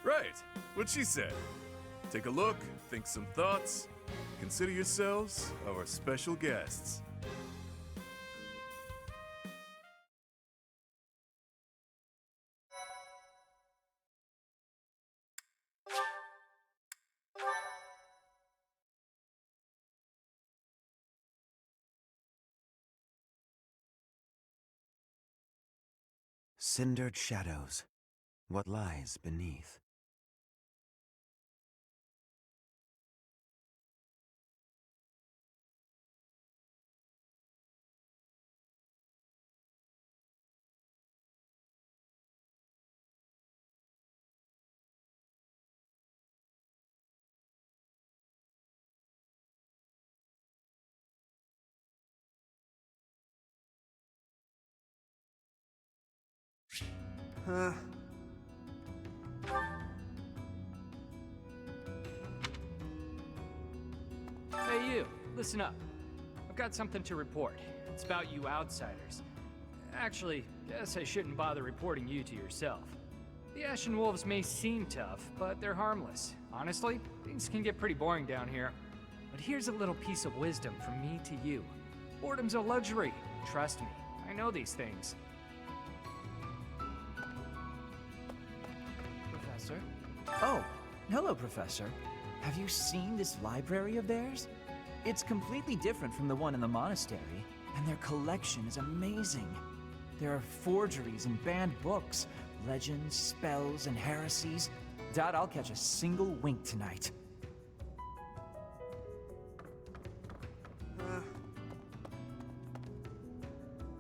Right, what she said. Take a look, think some thoughts. Consider yourselves our special guests. Cindered shadows. What lies beneath? Hey you, listen up. I've got something to report. It's about you outsiders. Actually, guess I shouldn't bother reporting you to yourself. The Ashen Wolves may seem tough, but they're harmless. Honestly, things can get pretty boring down here. But here's a little piece of wisdom from me to you. Boredom's a luxury. Trust me, I know these things. Professor? Oh, hello, Professor. Have you seen this library of theirs? It's completely different from the one in the monastery, and their collection is amazing. There are forgeries and banned books, legends, spells, and heresies. Doubt I'll catch a single wink tonight.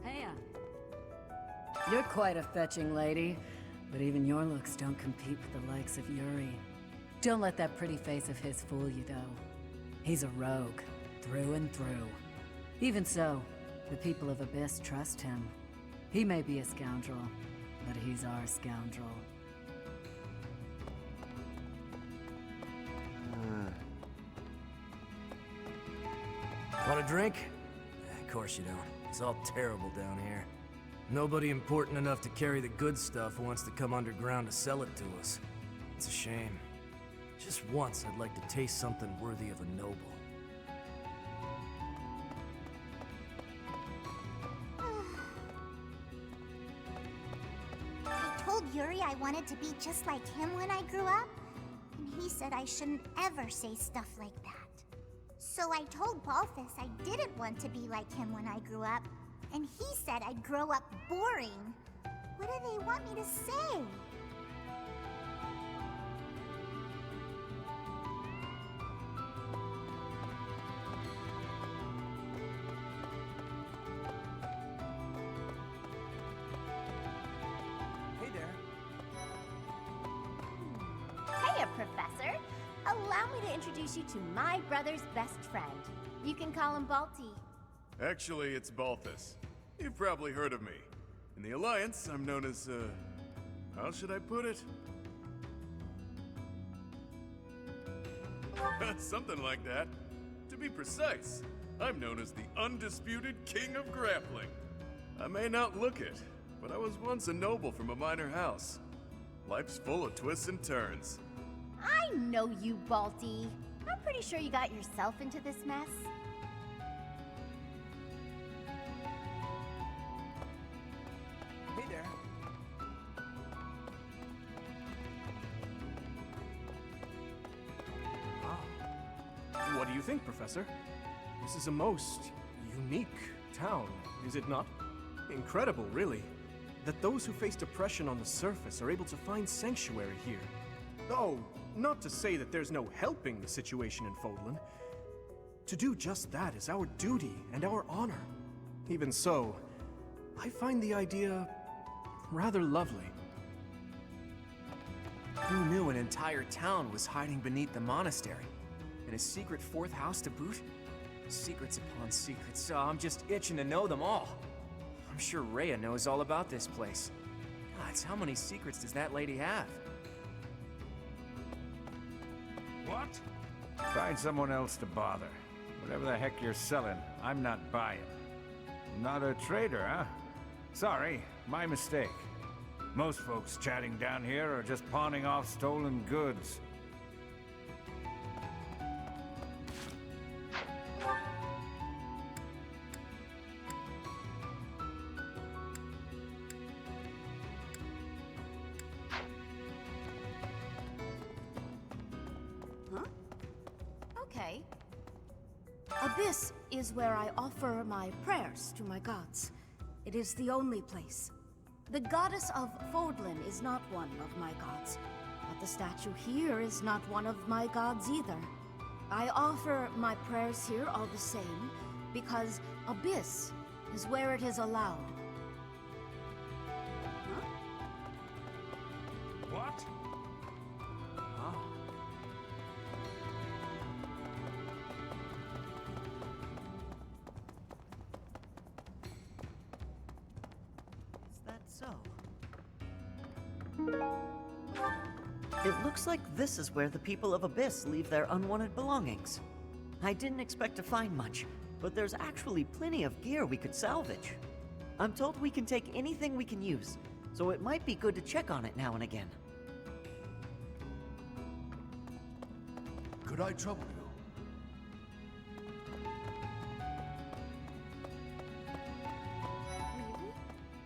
Hey, you're quite a fetching lady, but even your looks don't compete with the likes of Yuri. Don't let that pretty face of his fool you, though. He's a rogue, through and through. Even so, the people of Abyss trust him. He may be a scoundrel, but he's our scoundrel. Want a drink? Of course you don't. It's all terrible down here. Nobody important enough to carry the good stuff wants to come underground to sell it to us. It's a shame. Just once, I'd like to taste something worthy of a noble. I told Yuri I wanted to be just like him when I grew up, and he said I shouldn't ever say stuff like that. So I told Balthus I didn't want to be like him when I grew up, and he said I'd grow up boring. What do they want me to say? Hiya, Professor. Allow me to introduce you to my brother's best friend. You can call him Balti. Actually, it's Balthus. You've probably heard of me. In the Alliance, I'm known as, how should I put it? Something like that. To be precise, I'm known as the undisputed King of Grappling. I may not look it, but I was once a noble from a minor house. Life's full of twists and turns. I know you, Balti. I'm pretty sure you got yourself into this mess. Hey there. What do you think, Professor? This is a most unique town, is it not? Incredible, really. that those who faced oppression on the surface are able to find sanctuary here. Oh, not to say that there's no helping the situation in Fodlan. To do just that is our duty and our honor. Even so, I find the idea rather lovely. Who knew an entire town was hiding beneath the monastery? And a secret fourth house to boot? Secrets upon secrets, so I'm just itching to know them all. I'm sure Rhea knows all about this place. Gods, how many secrets does that lady have? What? Find someone else to bother. Whatever the heck you're selling, I'm not buying. Not a trader, huh? Sorry, my mistake. Most folks chatting down here are just pawning off stolen goods. Huh? Okay. Abyss is where I offer my prayers to my gods. It is the only place. The goddess of Fodlan is not one of my gods, but the statue here is not one of my gods either. I offer my prayers here all the same, because Abyss is where it is allowed. What? Huh? Is that so? It looks like this is where the people of Abyss leave their unwanted belongings. I didn't expect to find much, but there's actually plenty of gear we could salvage. I'm told we can take anything we can use, so it might be good to check on it now and again. Could I trouble you?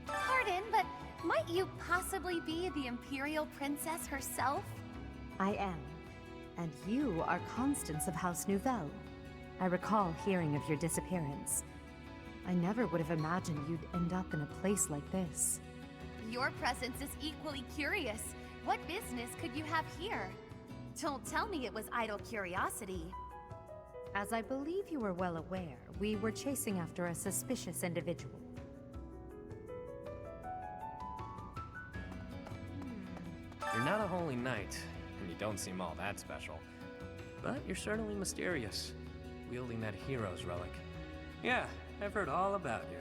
Pardon, but might you possibly be the Imperial Princess herself? I am. And you are Constance of House Nouvelle. I recall hearing of your disappearance. I never would have imagined you'd end up in a place like this. Your presence is equally curious. What business could you have here? Don't tell me it was idle curiosity. As I believe you were well aware, we were chasing after a suspicious individual. You're not a holy knight, and you don't seem all that special. But you're certainly mysterious, wielding that hero's relic. Yeah, I've heard all about you.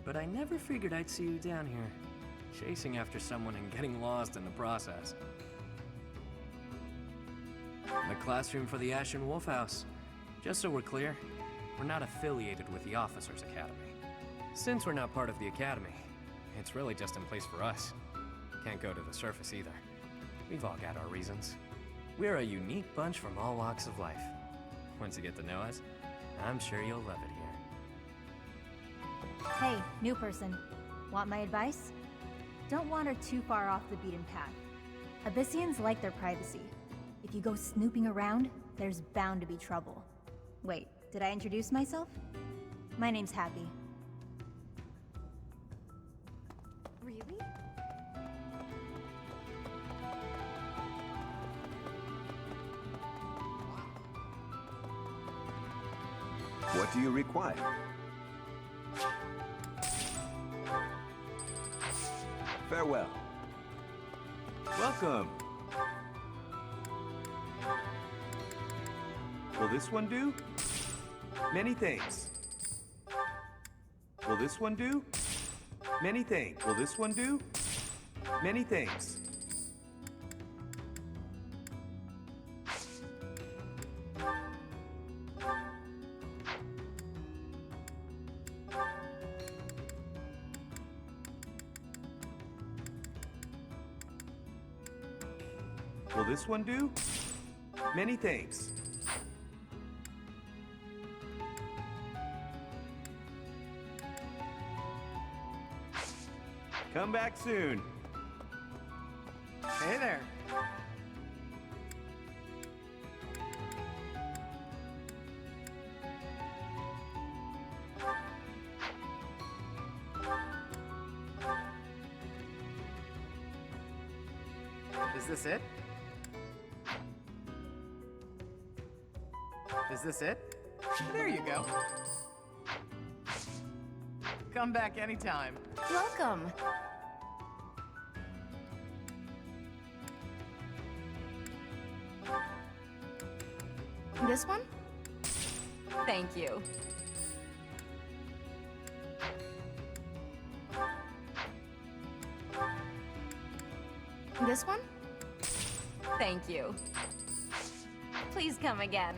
But I never figured I'd see you down here, chasing after someone and getting lost in the process. The classroom for the Ashen Wolf House. Just so we're clear, we're not affiliated with the Officers Academy. Since we're not part of the Academy, it's really just in place for us. Can't go to the surface either. We've all got our reasons. We're a unique bunch from all walks of life. Once you get to know us, I'm sure you'll love it here. Hey, new person. Want my advice? Don't wander too far off the beaten path. Abyssians like their privacy. If you go snooping around, there's bound to be trouble. Wait, did I introduce myself? My name's Happy. Really? What do you require? Farewell. Welcome. Will this one do? Many thanks. Will this one do? Many thanks. Will this one do? Many thanks. Will this one do? Many thanks. Come back soon. Hey there. Is this it? Is this it? There you go. Come back anytime. Welcome. This one? Thank you. This one? Thank you. Please come again.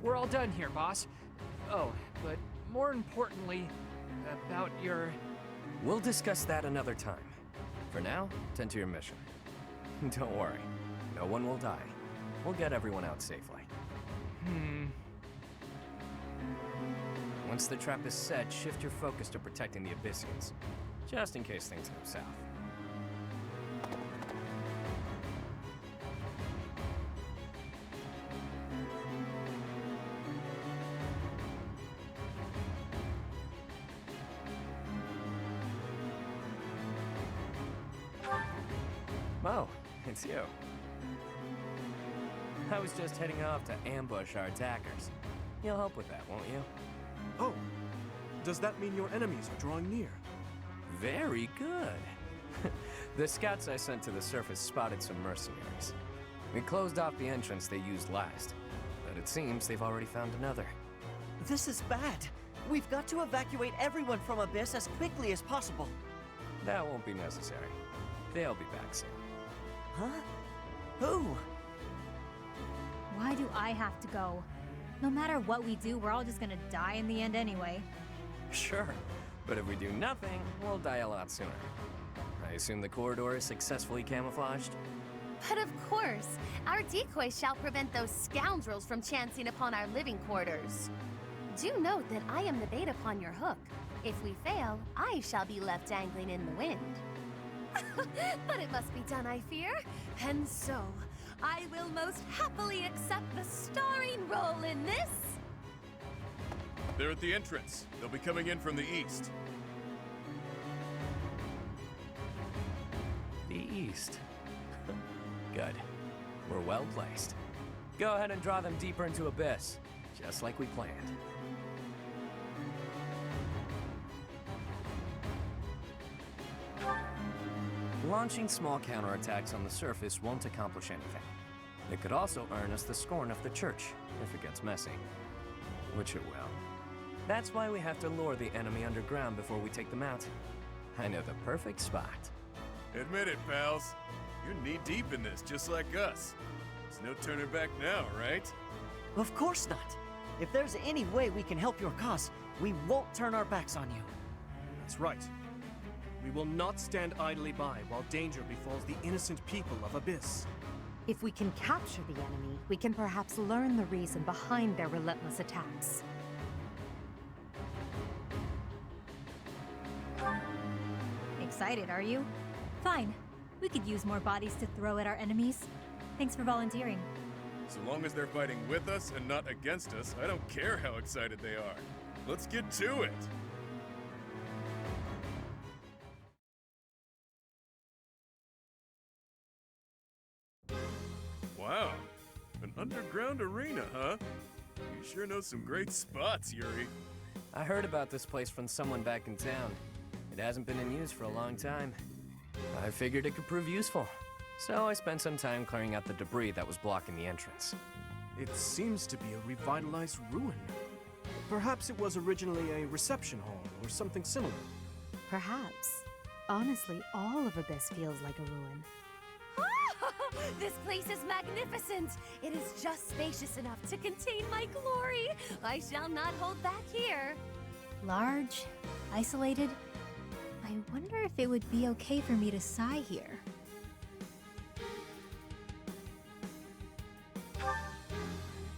We're all done here, boss. Oh, but more importantly, about your... We'll discuss that another time. For now, tend to your mission. Don't worry, no one will die. We'll get everyone out safely. Once the trap is set, shift your focus to protecting the Abyssians, just in case things go south. Oh, it's you. I was just heading off to ambush our attackers. You'll help with that, won't you? Oh, does that mean your enemies are drawing near? Very good. The scouts I sent to the surface spotted some mercenaries. We closed off the entrance they used last, but it seems they've already found another. This is bad. We've got to evacuate everyone from Abyss as quickly as possible. That won't be necessary. They'll be back soon. Huh? Who? Why do I have to go? No matter what we do, we're all just gonna die in the end anyway. Sure, but if we do nothing, we'll die a lot sooner. I assume the corridor is successfully camouflaged? But of course, our decoy shall prevent those scoundrels from chancing upon our living quarters. Do note that I am the bait upon your hook. If we fail, I shall be left dangling in the wind. But it must be done, I fear. And so, I will most happily accept the starring role in this. They're at the entrance. They'll be coming in from the east. The east. Good. We're well placed. Go ahead and draw them deeper into Abyss, just like we planned. Launching small counterattacks on the surface won't accomplish anything. It could also earn us the scorn of the church, if it gets messy. Which it will. That's why we have to lure the enemy underground before we take them out. I know the perfect spot. Admit it, pals. You're knee-deep in this, just like us. There's no turning back now, right? Of course not. If there's any way we can help your cause, we won't turn our backs on you. That's right. We will not stand idly by while danger befalls the innocent people of Abyss. If we can capture the enemy, we can perhaps learn the reason behind their relentless attacks. Excited, are you? Fine. We could use more bodies to throw at our enemies. Thanks for volunteering. So long as they're fighting with us and not against us, I don't care how excited they are. Let's get to it! Wow, an underground arena, huh? You sure know some great spots, Yuri. I heard about this place from someone back in town. It hasn't been in use for a long time. I figured it could prove useful. So I spent some time clearing out the debris that was blocking the entrance. It seems to be a revitalized ruin. Perhaps it was originally a reception hall or something similar. Perhaps. Honestly, all of Abyss feels like a ruin. This place is magnificent. It is just spacious enough to contain my glory. I shall not hold back here. Large, isolated. I wonder if it would be okay for me to sigh here.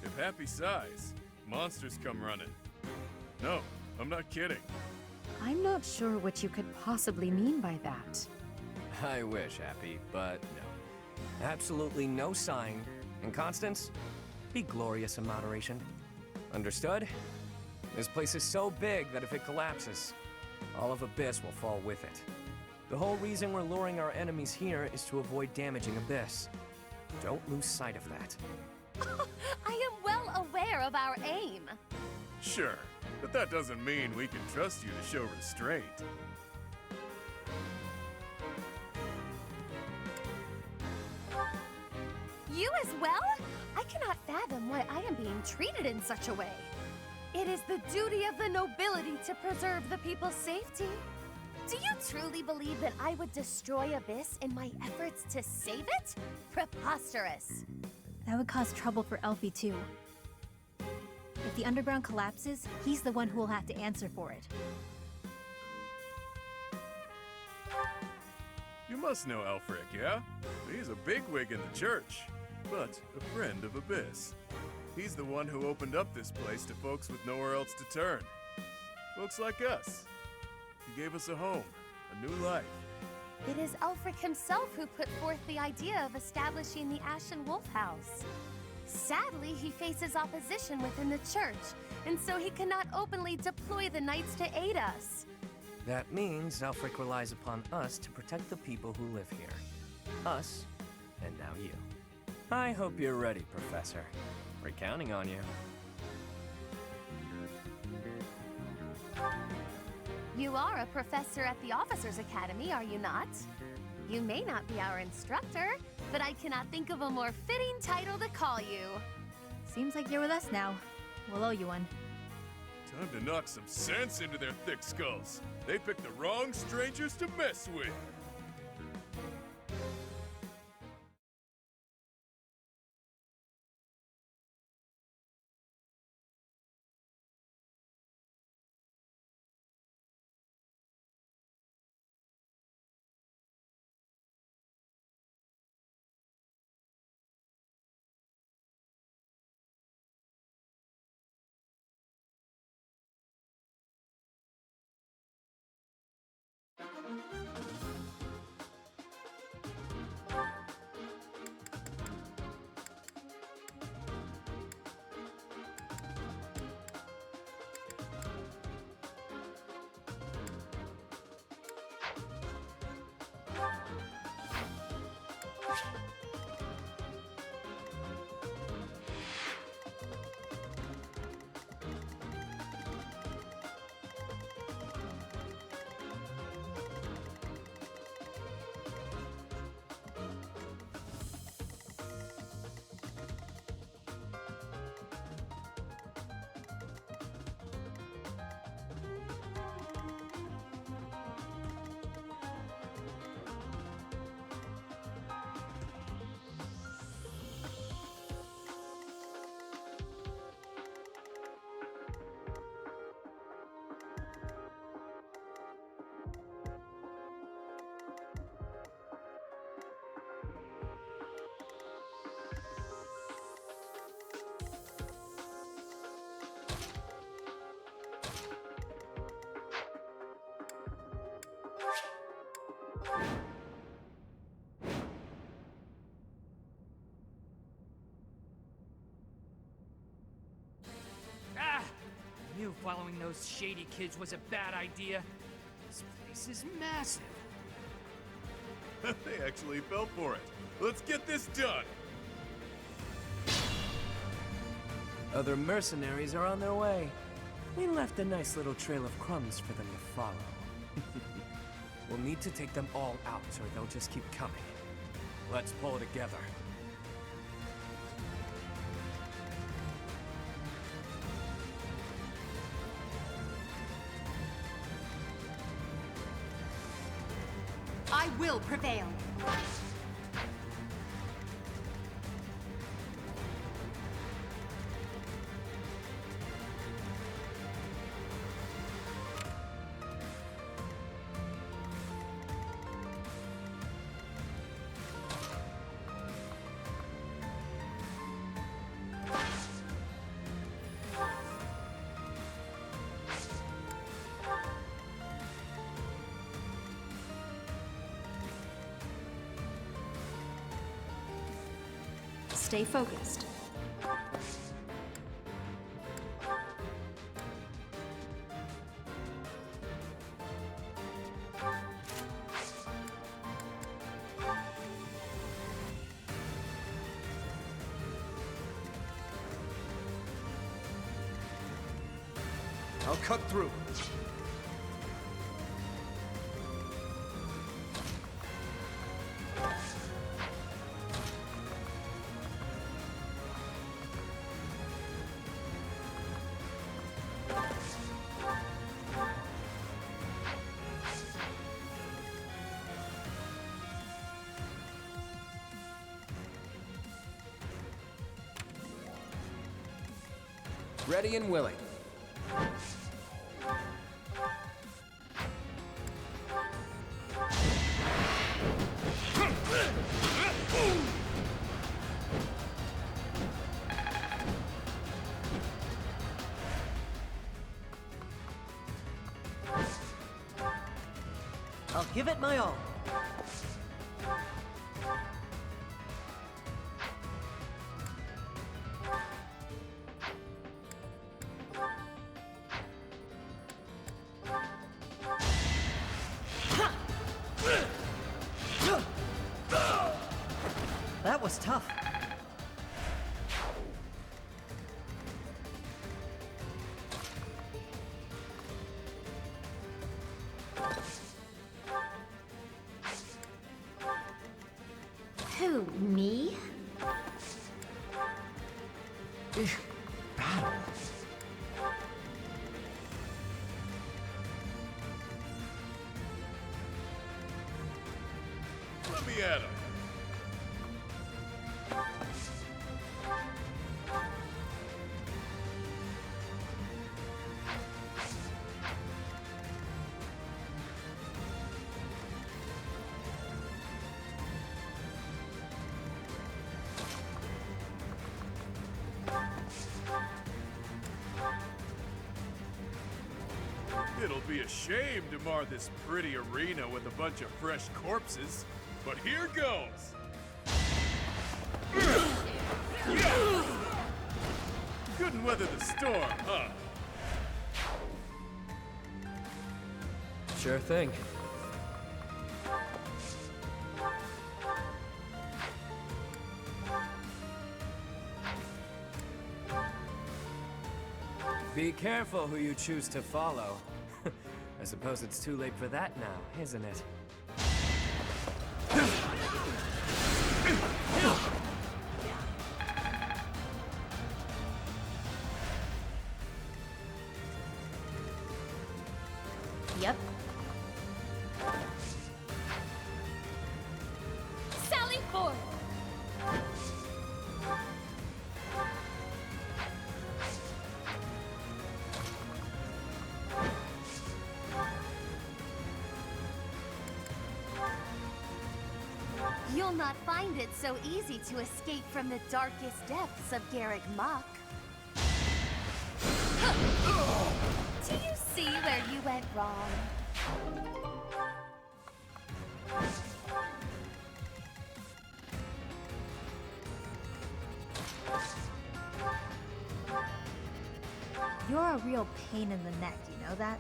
If Happy sighs, monsters come running. No, I'm not kidding. I'm not sure what you could possibly mean by that. I wish, Happy, but no. Absolutely no sign. And Constance, be glorious in moderation. Understood? This place is so big that if it collapses, all of Abyss will fall with it. The whole reason we're luring our enemies here is to avoid damaging Abyss. Don't lose sight of that. I am well aware of our aim. Sure, but that doesn't mean we can trust you to show restraint. You as well? I cannot fathom why I am being treated in such a way. It is the duty of the nobility to preserve the people's safety. Do you truly believe that I would destroy Abyss in my efforts to save it? Preposterous. That would cause trouble for Elfie too. If the underground collapses, he's the one who will have to answer for it. You must know Alfric, yeah? He's a bigwig in the church, but a friend of Abyss. He's the one who opened up this place to folks with nowhere else to turn. Folks like us. He gave us a home, a new life. It is Ulfric himself who put forth the idea of establishing the Ashen Wolf House. Sadly, he faces opposition within the church, and so he cannot openly deploy the knights to aid us. That means Alfric relies upon us to protect the people who live here. Us, and now you. I hope you're ready, Professor. We're counting on you. You are a professor at the Officers Academy, are you not? You may not be our instructor, but I cannot think of a more fitting title to call you. Seems like you're with us now. We'll owe you one. Time to knock some sense into their thick skulls. They picked the wrong strangers to mess with. Ah! I knew following those shady kids was a bad idea. This place is massive. They actually fell for it. Let's get this done! Other mercenaries are on their way. We left a nice little trail of crumbs for them to follow. We'll need to take them all out, or they'll just keep coming. Let's pull it together. I will prevail. Stay focused. I'll cut through. Ready and willing. I'll give it my all. That was tough. Who, me? Battle. Let me at him. It'll be a shame to mar this pretty arena with a bunch of fresh corpses, but here goes! Couldn't weather the storm, huh? Sure thing. Be careful who you choose to follow. I suppose it's too late for that now, isn't it? Yep. Sally forth! You'll not find it so easy to escape from the darkest depths of Garrick Mach. Do you see where you went wrong? You're a real pain in the neck, you know that?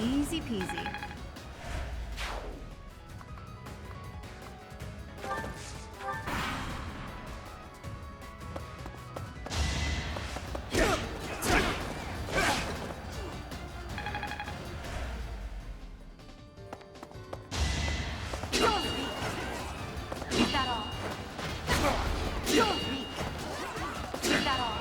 Easy peasy. Is that all? You're weak. Is that all?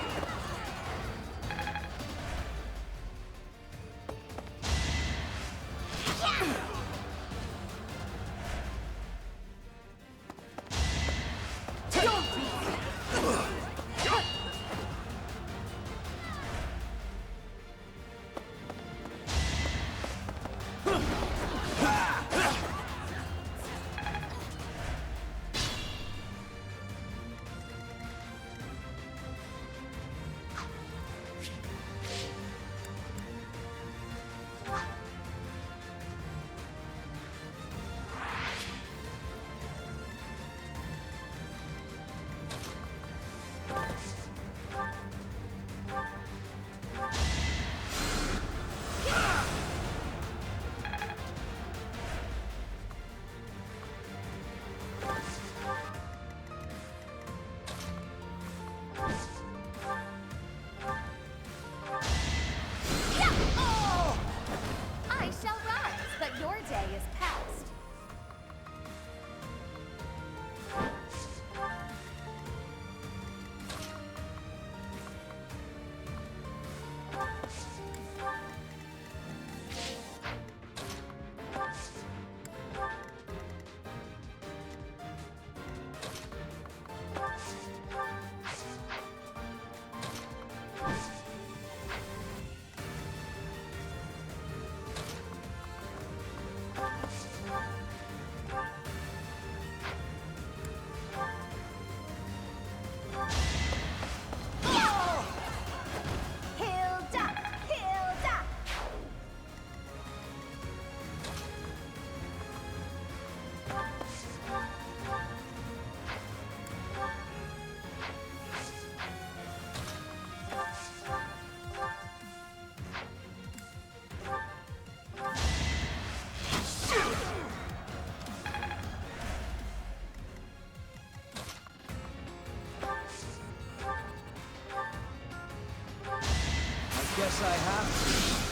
guess I have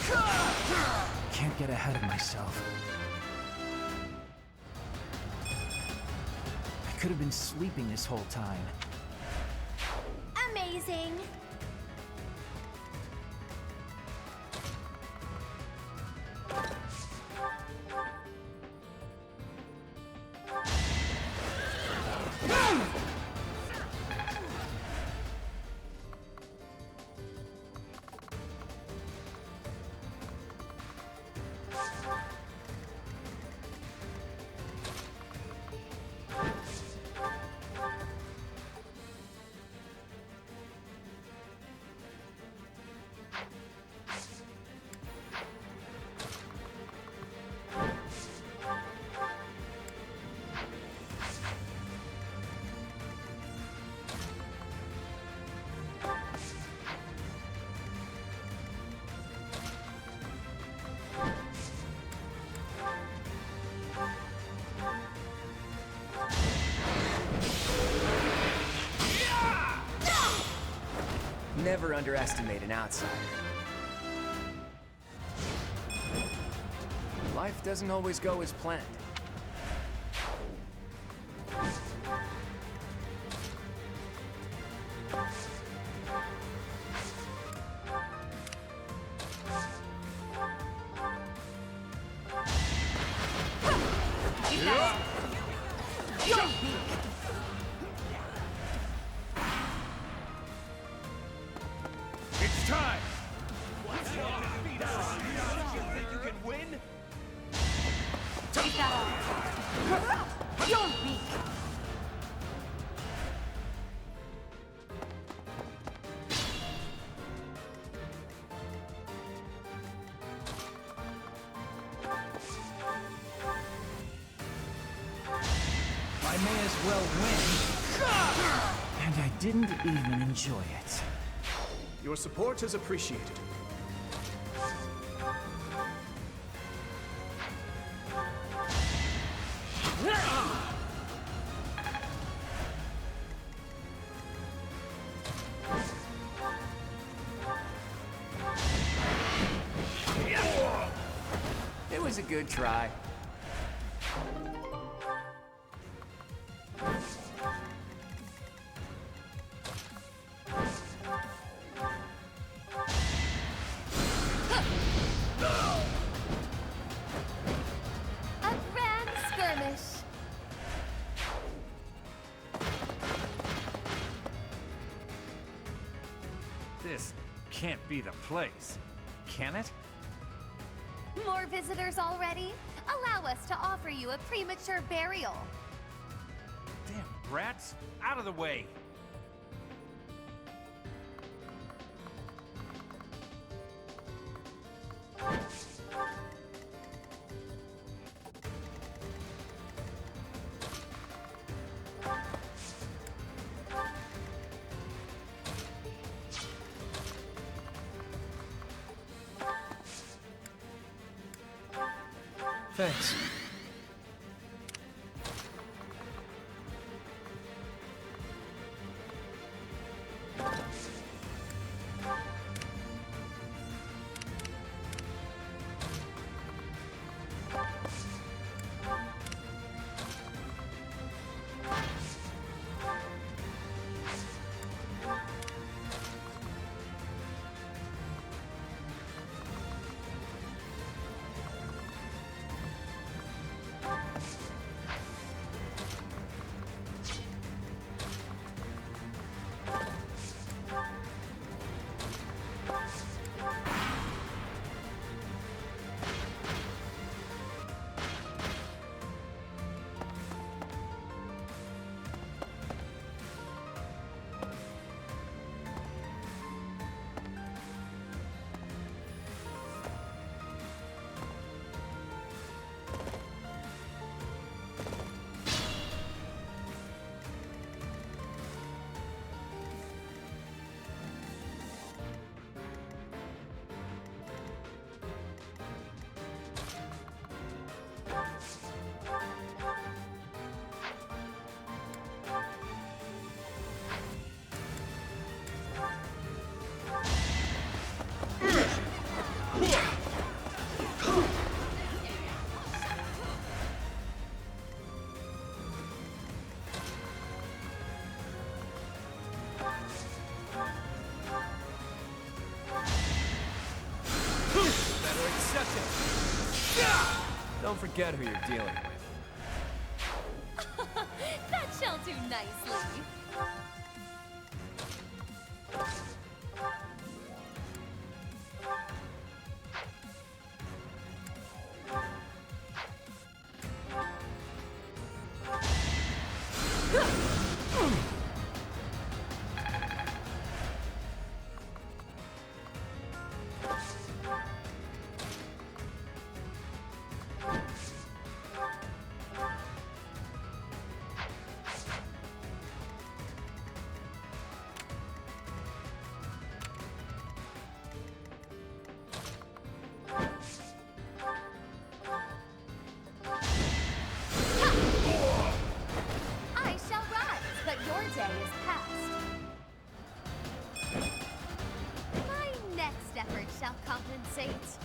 to. Can't get ahead of myself. I could have been sleeping this whole time. Amazing! Never underestimate an outsider. Life doesn't always go as planned. It's time! Take that off. You're weak. I may as well win. And I didn't even enjoy it. Your support is appreciated. It was a good try. A grand skirmish. This can't be the place, can it? More visitors already? Allow us to offer you a premature burial. Damn rats, out of the way! Thanks. Don't forget who you're dealing with. That shall do nicely. I shall rise, but your day is past. My next effort shall compensate.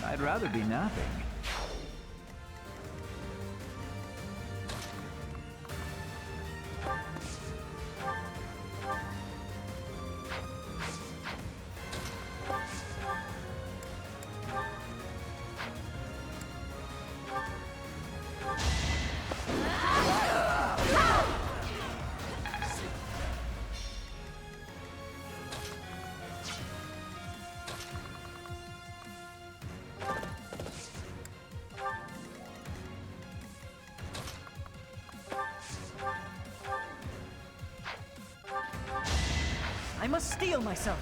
I'd rather be napping. I must steel myself.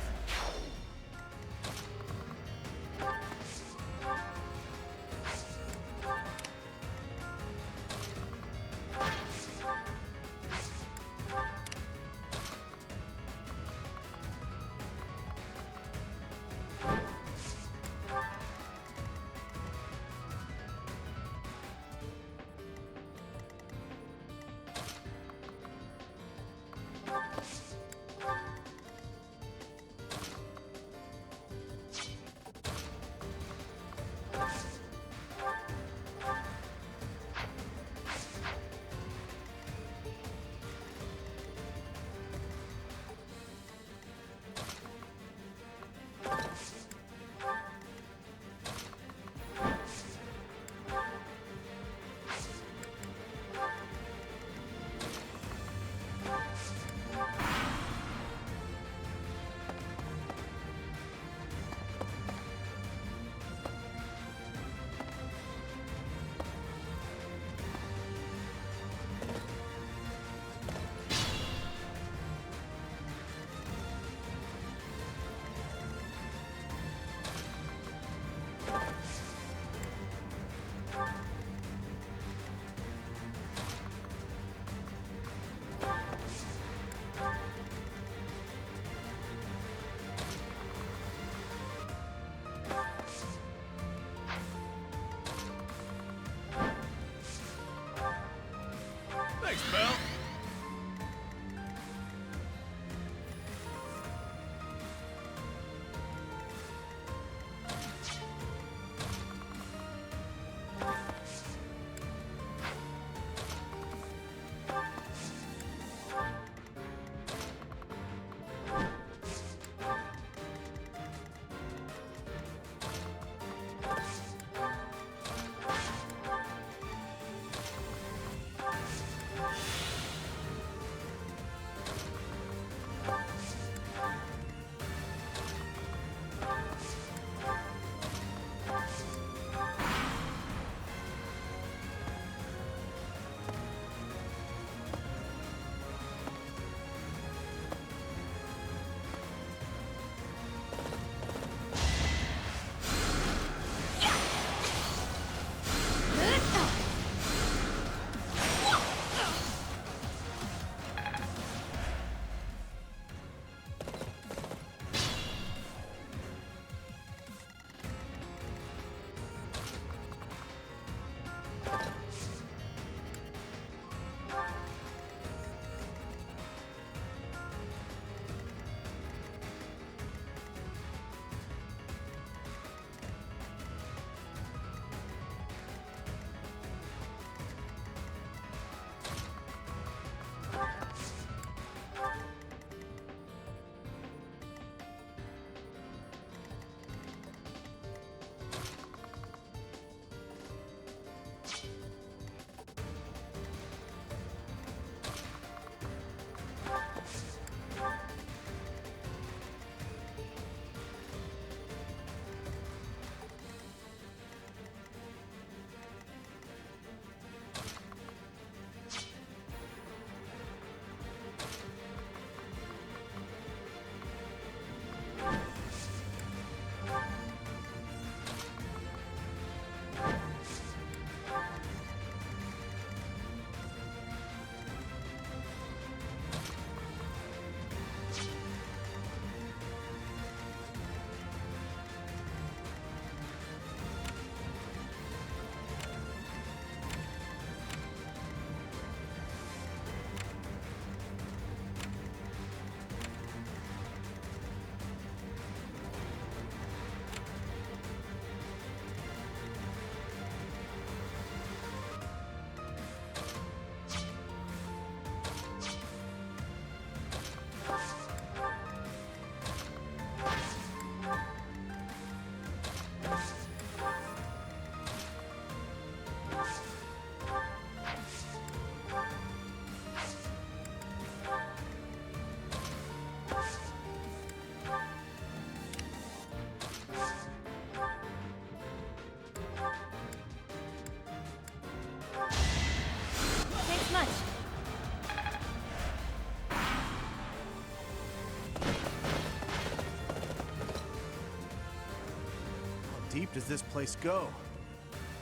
deep does this place go?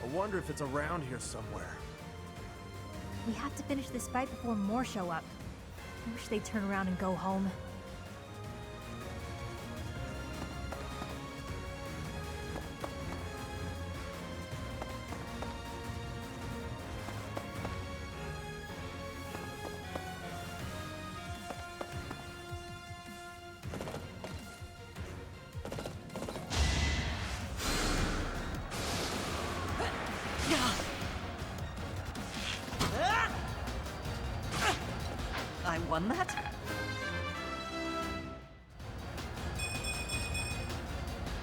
I wonder if it's around here somewhere. We have to finish this fight before more show up. I wish they'd turn around and go home. I won that?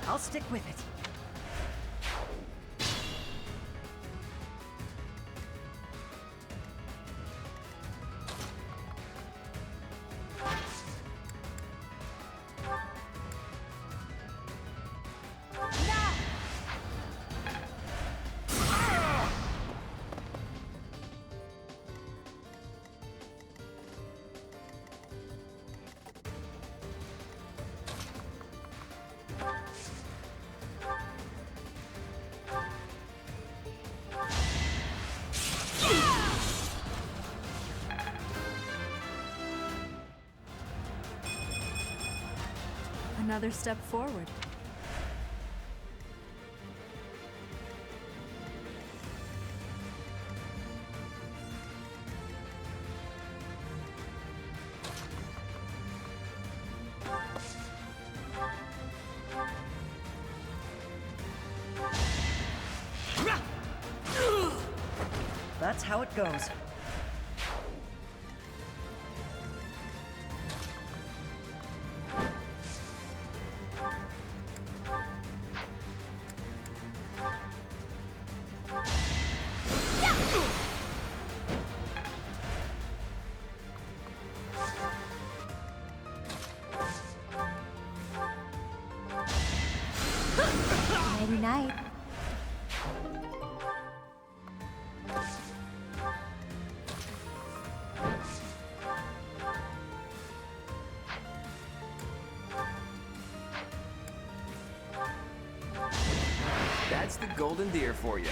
I'll stick with it. Another step forward. That's how it goes. Nighty night. That's the golden deer for you.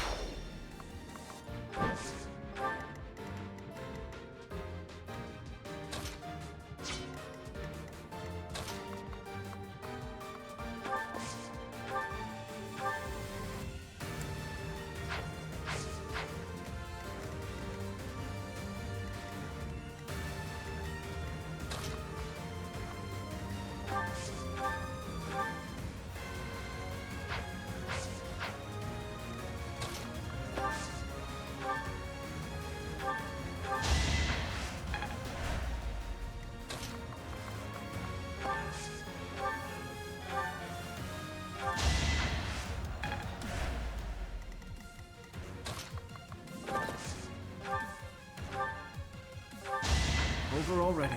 Over already.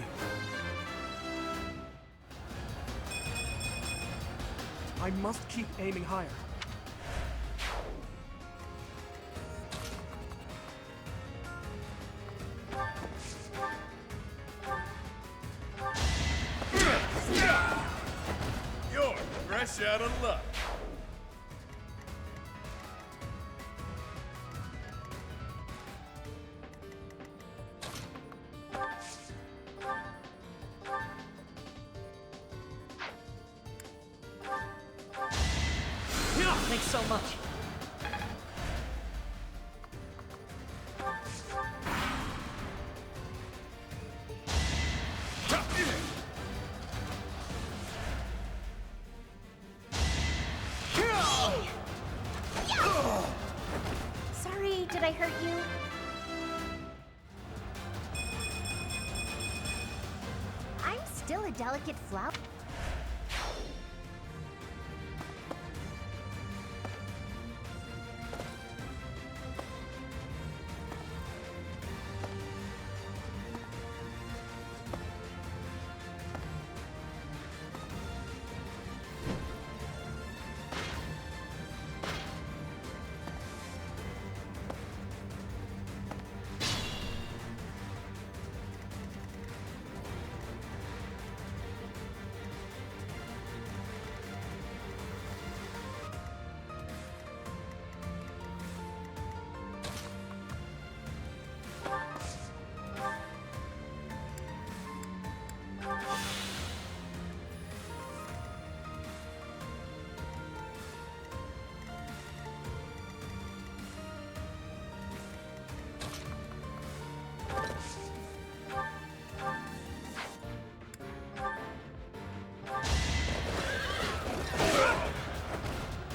I must keep aiming higher. You're fresh out of luck. Thanks so much. Sorry, did I hurt you? I'm still a delicate flower.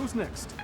goes next?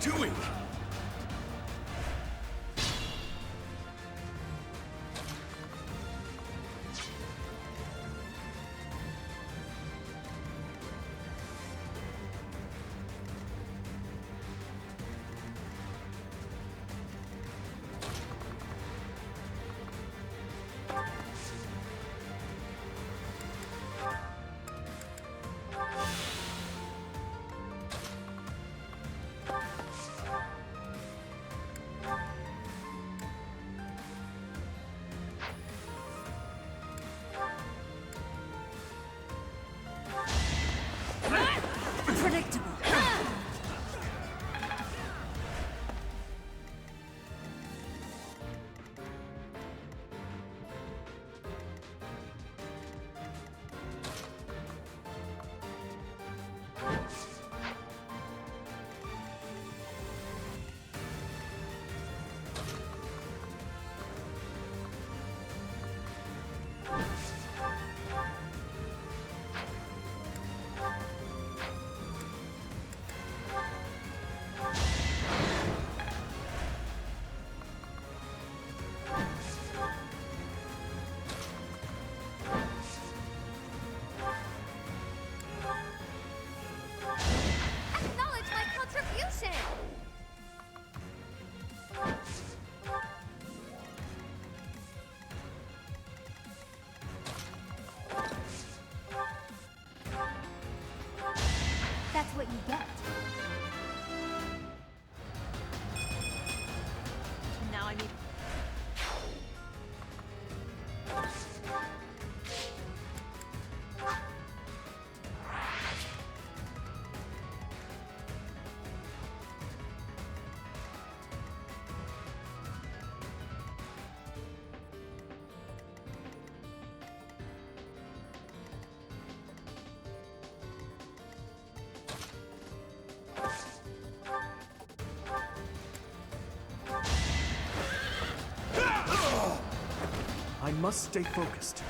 Doing? Predictable. Acknowledge my contribution! That's what you get. Now I need. I must stay focused.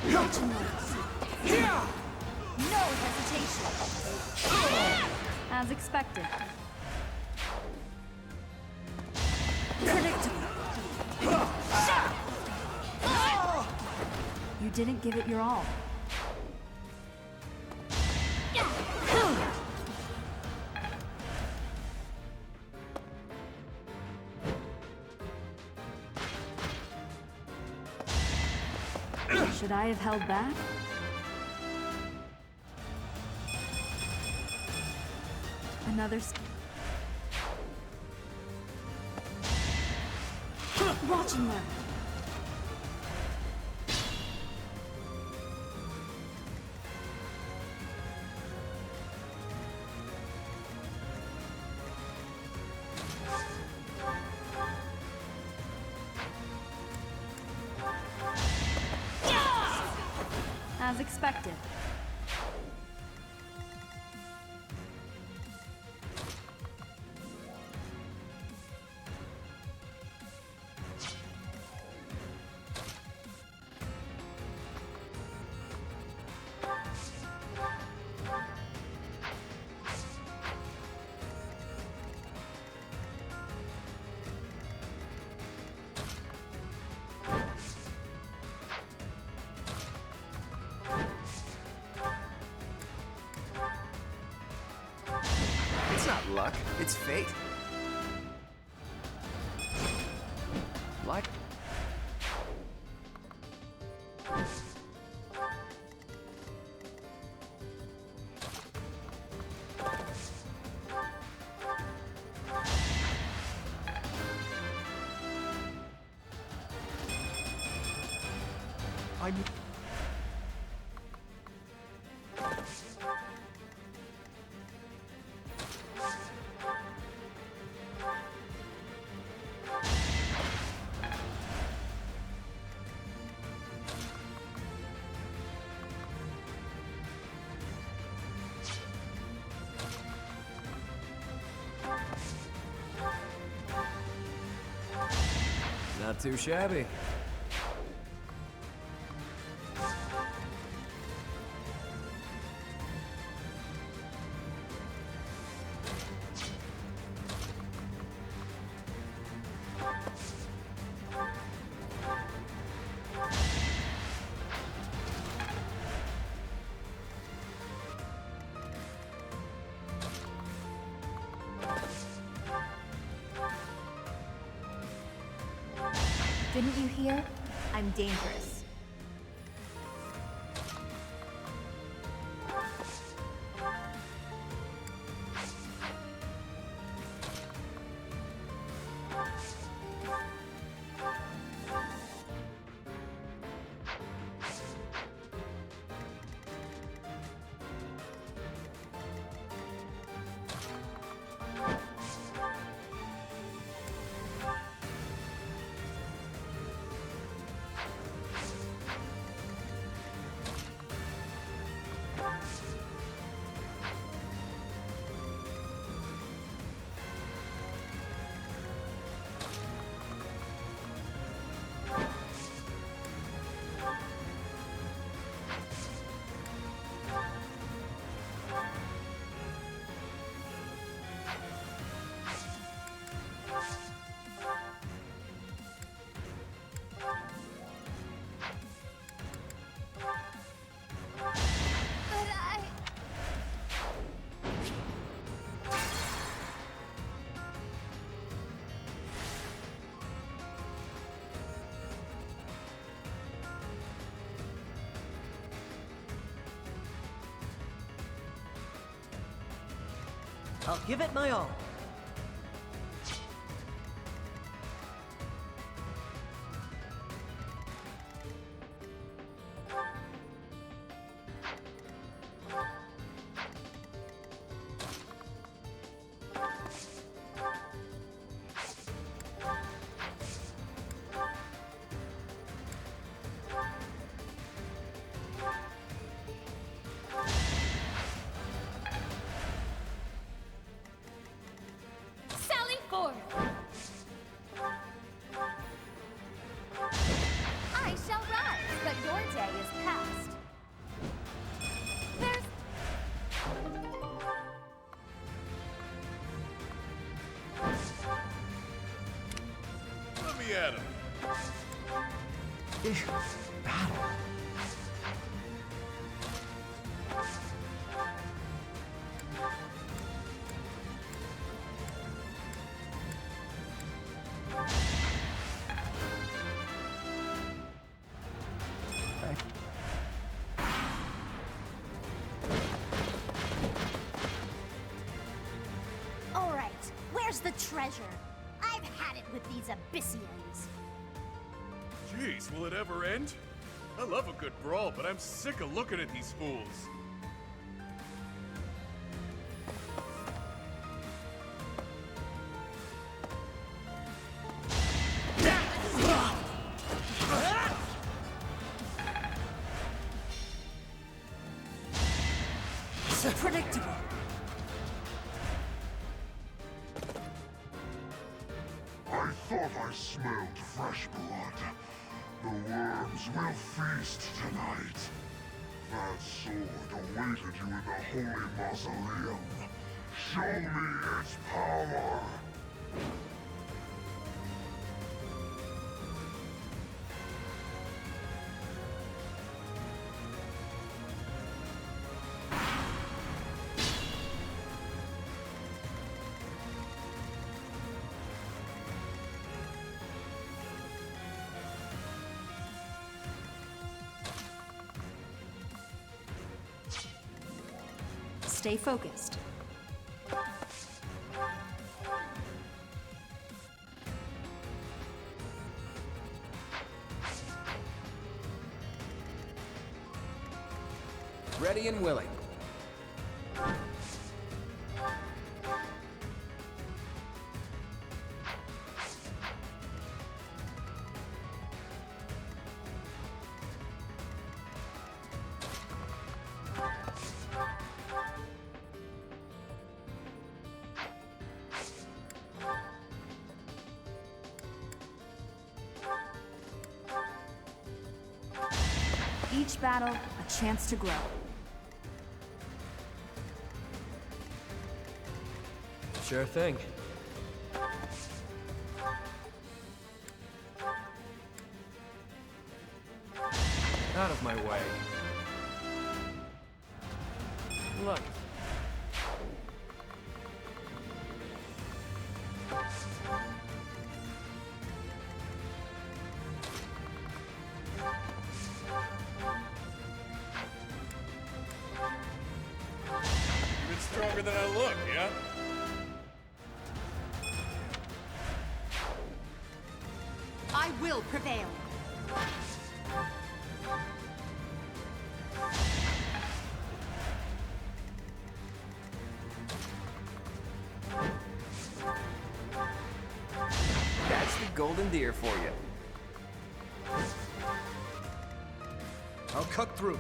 Watch and learn. No hesitation. As expected. Predictable. You didn't give it your all. Should I have held back? Another... Watch and learn. As expected. It's not luck, it's fate. Like... I'm... Not too shabby. Didn't you hear? I'm dangerous. I'll give it my all. Battle. All right, where's the treasure? I've had it with these Abyssians. Jeez, will it ever end? I love a good brawl, but I'm sick of looking at these fools. So predictable. I thought I smelled fresh blood. The worms will feast tonight. That sword awaited you in the holy mausoleum. Show me its power. Stay focused. Ready and willing. Each battle, a chance to grow. Sure thing. Out of my way. Look. Even stronger than I look, yeah? I will prevail. That's the golden deer for you. I'll cut through.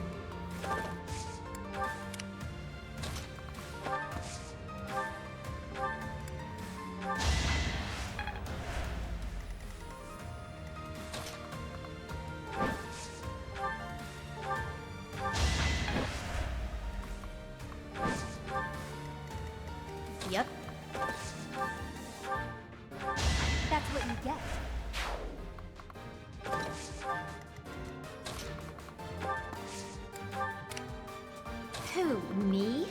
Yep. That's what you get. Who, me?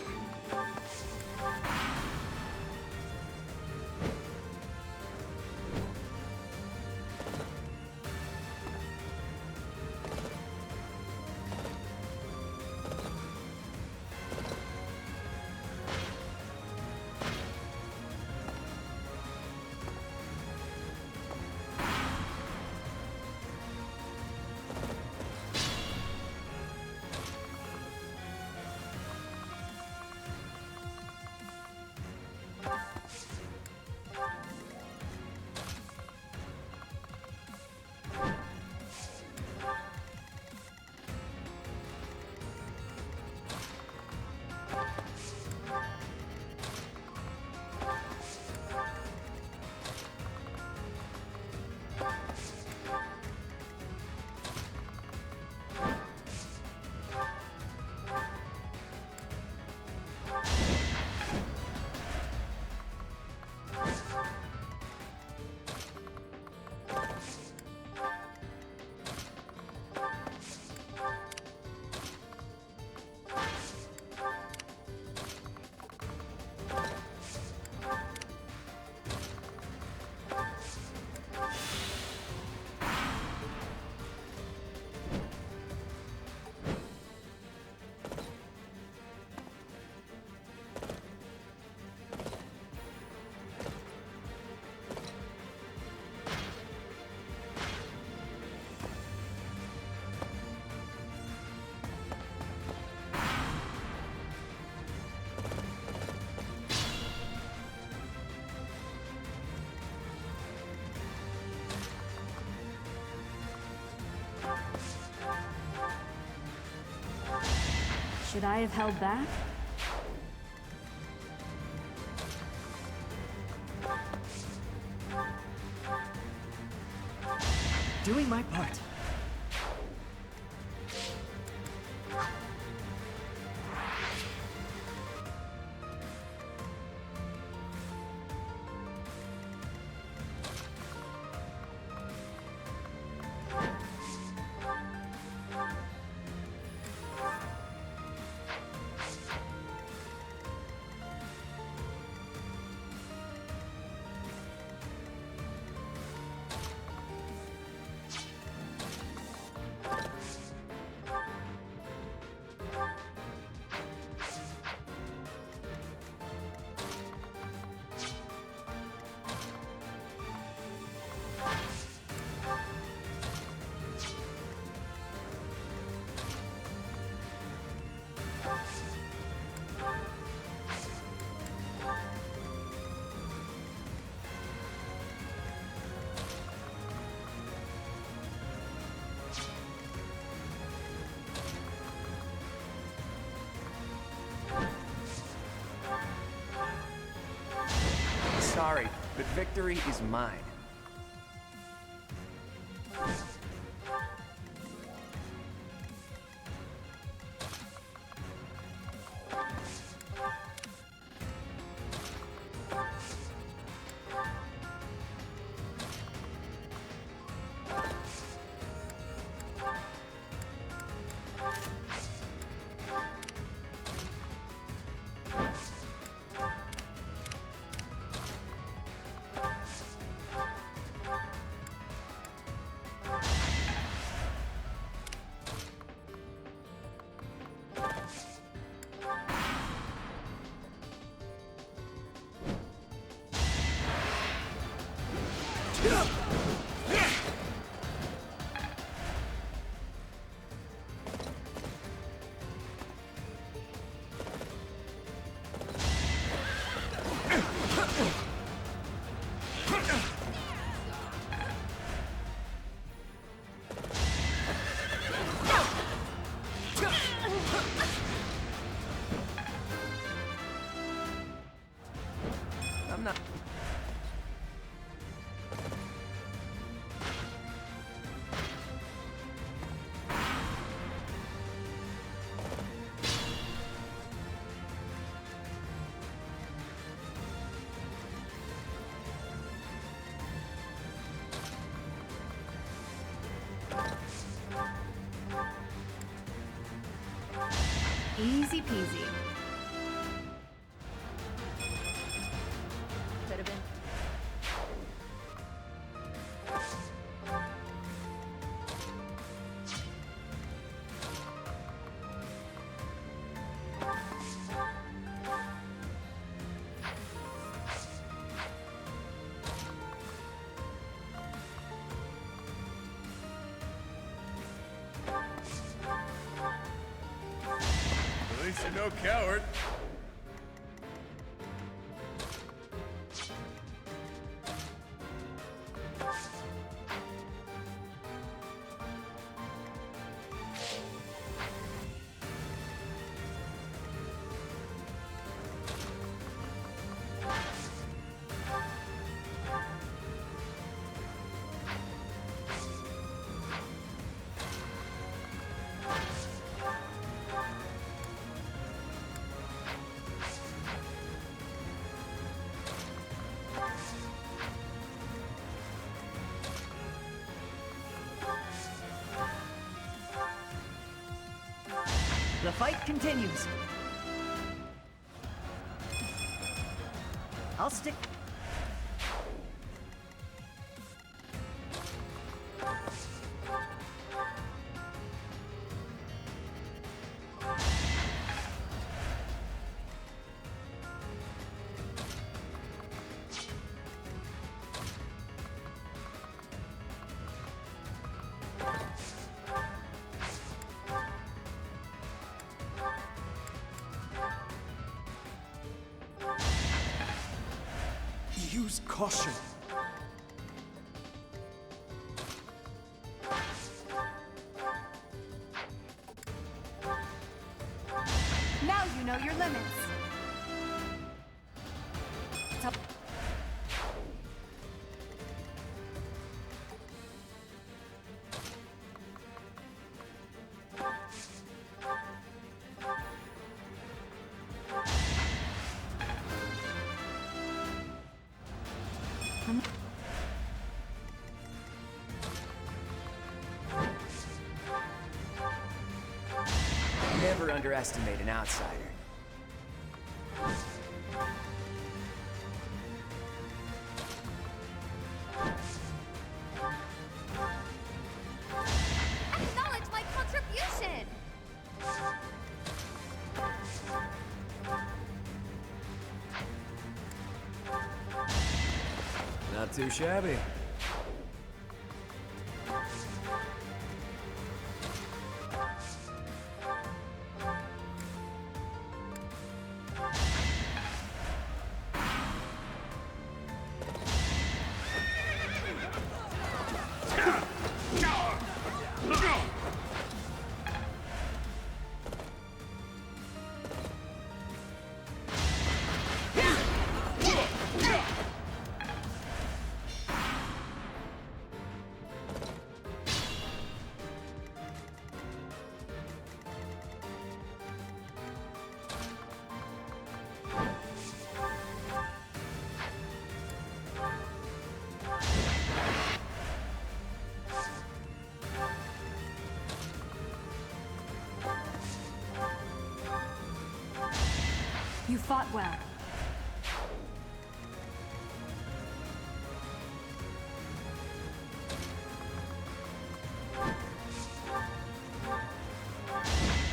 Should I have held back? Doing my part. Sorry, but victory is mine. I'm not... Easy peasy. Could have been. At least you're no coward. The fight continues. I'll stick. Use caution. know your limits. Stop. Never underestimate an outsider. Acknowledge my contribution! Not too shabby. You fought well.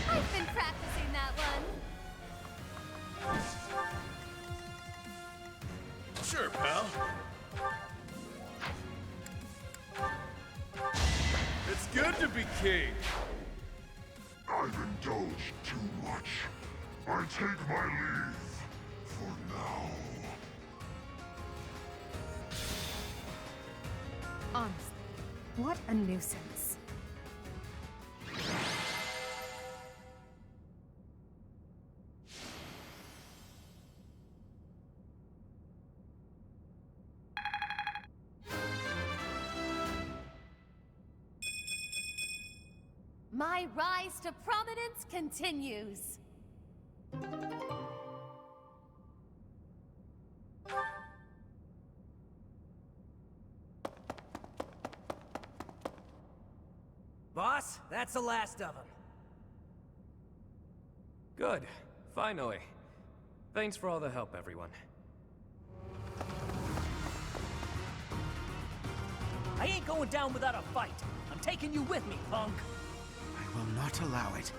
I've been practicing that one. Sure, pal. It's good to be king. I've indulged too much. I take my leave for now. Honestly, what a nuisance. My rise to prominence continues. Boss, that's the last of them. Good. Finally. Thanks for all the help, everyone. I ain't going down without a fight. I'm taking you with me, punk. I will not allow it.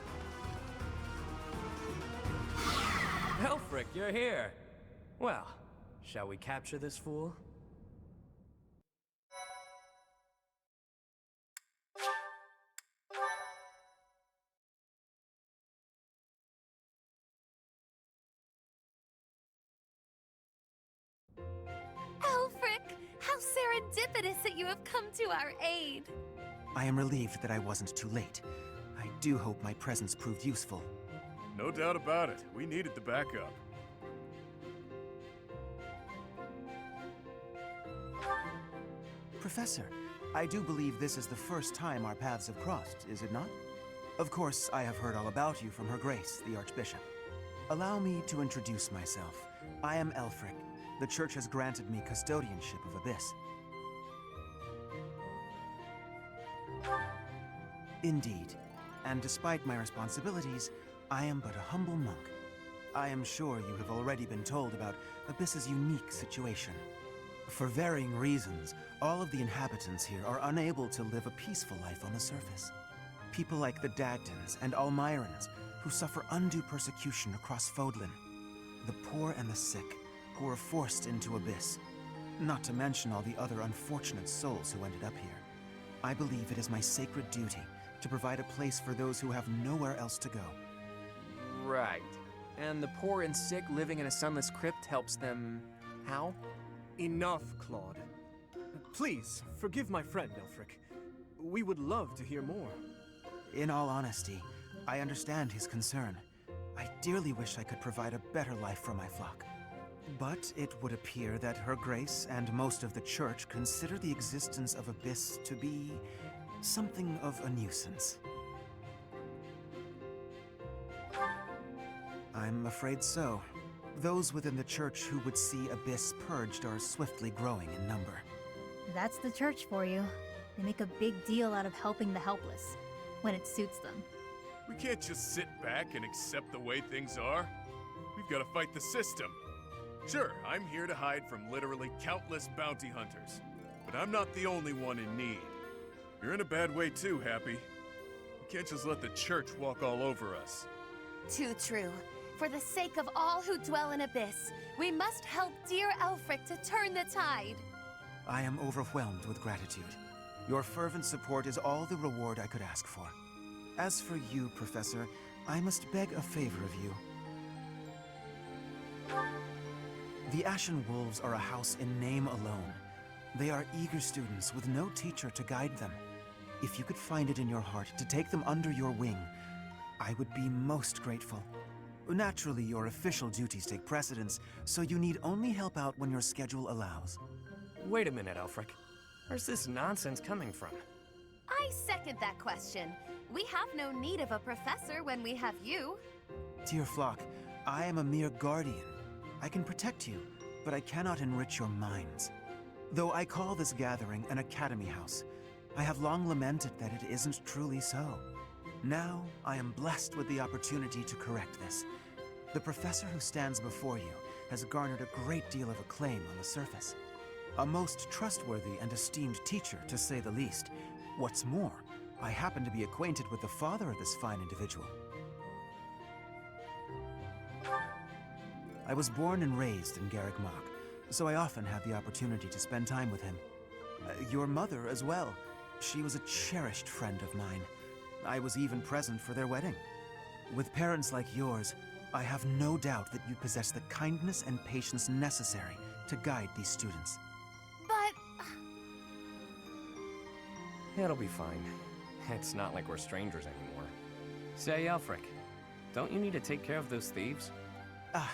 Elfric, you're here. Well, shall we capture this fool? Alfric, how serendipitous that you have come to our aid. I am relieved that I wasn't too late. I do hope my presence proved useful. No doubt about it. We needed the backup. Professor, I do believe this is the first time our paths have crossed, is it not? Of course, I have heard all about you from Her Grace, the Archbishop. Allow me to introduce myself. I am Elfric. The Church has granted me custodianship of Abyss. Indeed. And despite my responsibilities, I am but a humble monk. I am sure you have already been told about Abyss's unique situation. For varying reasons, all of the inhabitants here are unable to live a peaceful life on the surface. People like the Dagdans and Almirans, who suffer undue persecution across Fodlan. The poor and the sick, who are forced into Abyss. Not to mention all the other unfortunate souls who ended up here. I believe it is my sacred duty to provide a place for those who have nowhere else to go. Right. And the poor and sick living in a sunless crypt helps them... how? Enough, Claude. Please, forgive my friend, Elfric. We would love to hear more. In all honesty, I understand his concern. I dearly wish I could provide a better life for my flock. But it would appear that Her Grace and most of the Church consider the existence of Abyss to be something of a nuisance. I'm afraid so. Those within the Church who would see Abyss purged are swiftly growing in number. That's the Church for you. They make a big deal out of helping the helpless, when it suits them. We can't just sit back and accept the way things are. We've got to fight the system. Sure, I'm here to hide from literally countless bounty hunters, but I'm not the only one in need. You're in a bad way too, Happy. We can't just let the Church walk all over us. Too true. For the sake of all who dwell in Abyss, we must help dear Elfric to turn the tide. I am overwhelmed with gratitude. Your fervent support is all the reward I could ask for. As for you, Professor, I must beg a favor of you. The Ashen Wolves are a house in name alone. They are eager students with no teacher to guide them. If you could find it in your heart to take them under your wing, I would be most grateful. Naturally, your official duties take precedence, so you need only help out when your schedule allows. Wait a minute, Elfric. Where's this nonsense coming from? I second that question. We have no need of a professor when we have you. Dear flock, I am a mere guardian. I can protect you, but I cannot enrich your minds. Though I call this gathering an academy house, I have long lamented that it isn't truly so. Now, I am blessed with the opportunity to correct this. The professor who stands before you has garnered a great deal of acclaim on the surface. A most trustworthy and esteemed teacher, to say the least. What's more, I happen to be acquainted with the father of this fine individual. I was born and raised in Garreg Mach, so I often have the opportunity to spend time with him. Your mother as well. She was a cherished friend of mine. I was even present for their wedding. With parents like yours, I have no doubt that you possess the kindness and patience necessary to guide these students. But... It'll be fine. It's not like we're strangers anymore. Say, Elfric, don't you need to take care of those thieves? Ah,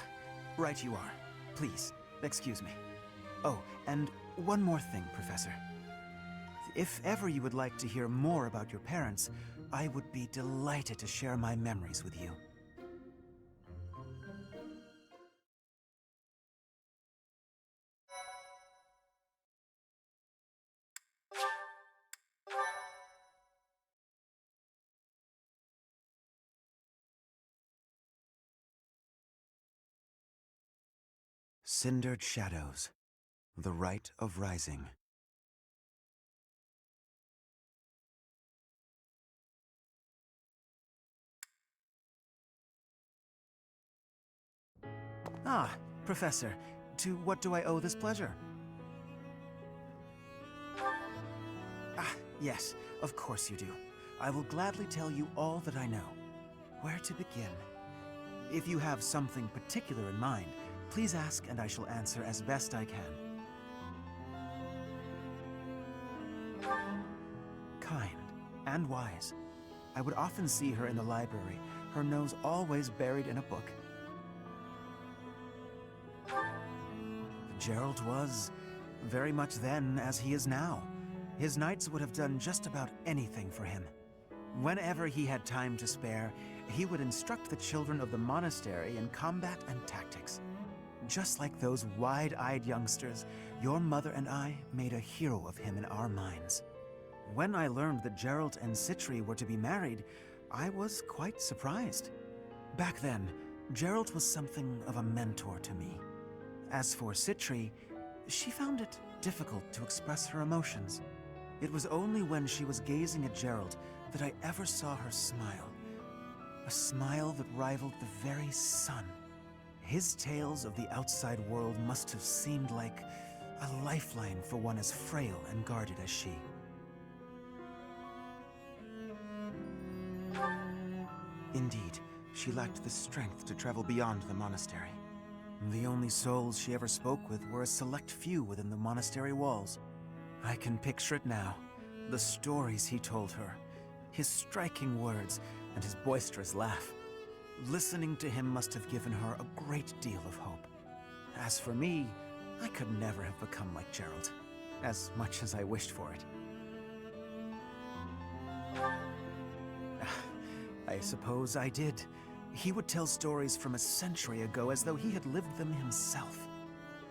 right you are. Please, excuse me. Oh, and one more thing, Professor. If ever you would like to hear more about your parents, I would be delighted to share my memories with you. Cindered Shadows. The Rite of Rising. Ah, Professor, to what do I owe this pleasure? Ah, yes, of course you do. I will gladly tell you all that I know. Where to begin? If you have something particular in mind, please ask and I shall answer as best I can. Kind and wise. I would often see her in the library, her nose always buried in a book. Gerald was very much then as he is now. His knights would have done just about anything for him. Whenever he had time to spare, he would instruct the children of the monastery in combat and tactics. Just like those wide-eyed youngsters, your mother and I made a hero of him in our minds. When I learned that Gerald and Citri were to be married, I was quite surprised. Back then, Gerald was something of a mentor to me. As for Citri, she found it difficult to express her emotions. It was only when she was gazing at Gerald that I ever saw her smile. A smile that rivaled the very sun. His tales of the outside world must have seemed like a lifeline for one as frail and guarded as she. Indeed, she lacked the strength to travel beyond the monastery. The only souls she ever spoke with were a select few within the monastery walls. I can picture it now. The stories he told her, his striking words, and his boisterous laugh. Listening to him must have given her a great deal of hope. As for me, I could never have become like Gerald, as much as I wished for it. I suppose I did. He would tell stories from a century ago as though he had lived them himself.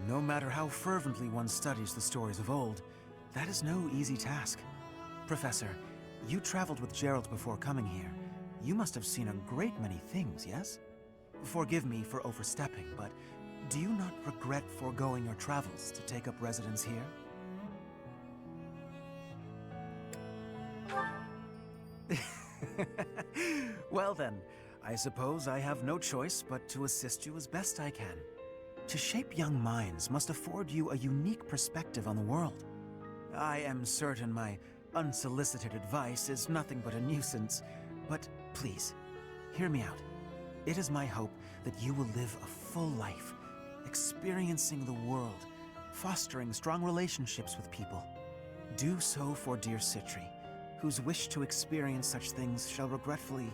No matter how fervently one studies the stories of old, that is no easy task. Professor, you traveled with Gerald before coming here. You must have seen a great many things, yes? Forgive me for overstepping, but do you not regret foregoing your travels to take up residence here? Well then, I suppose I have no choice but to assist you as best I can. To shape young minds must afford you a unique perspective on the world. I am certain my unsolicited advice is nothing but a nuisance, but please, hear me out. It is my hope that you will live a full life, experiencing the world, fostering strong relationships with people. Do so for dear Citri, whose wish to experience such things shall regretfully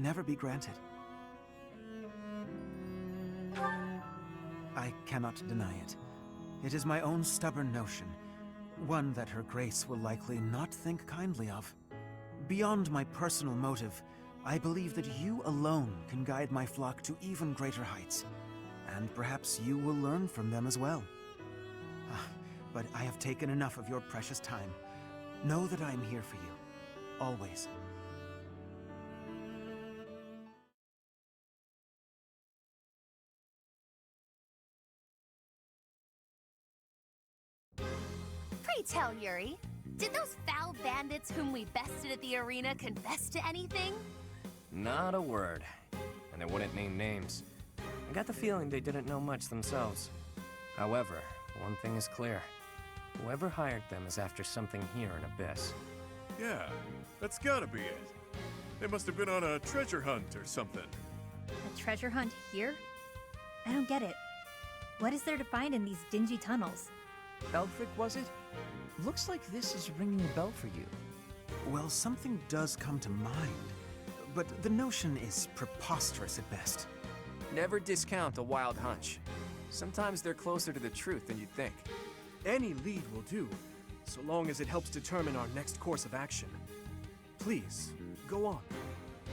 never be granted. I cannot deny it. It is my own stubborn notion, one that Her Grace will likely not think kindly of. Beyond my personal motive, I believe that you alone can guide my flock to even greater heights, and perhaps you will learn from them as well. But I have taken enough of your precious time. Know that I am here for you, always. Pray tell, Yuri, did those foul bandits whom we bested at the arena confess to anything? Not a word. And they wouldn't name names. I got the feeling they didn't know much themselves. However, one thing is clear. Whoever hired them is after something here in Abyss. Yeah, that's gotta be it. They must have been on a treasure hunt or something. A treasure hunt here? I don't get it. What is there to find in these dingy tunnels? Belfric, was it? Looks like this is ringing a bell for you. Well, something does come to mind, but the notion is preposterous at best. Never discount a wild hunch. Sometimes they're closer to the truth than you'd think. Any lead will do, so long as it helps determine our next course of action. Please, go on.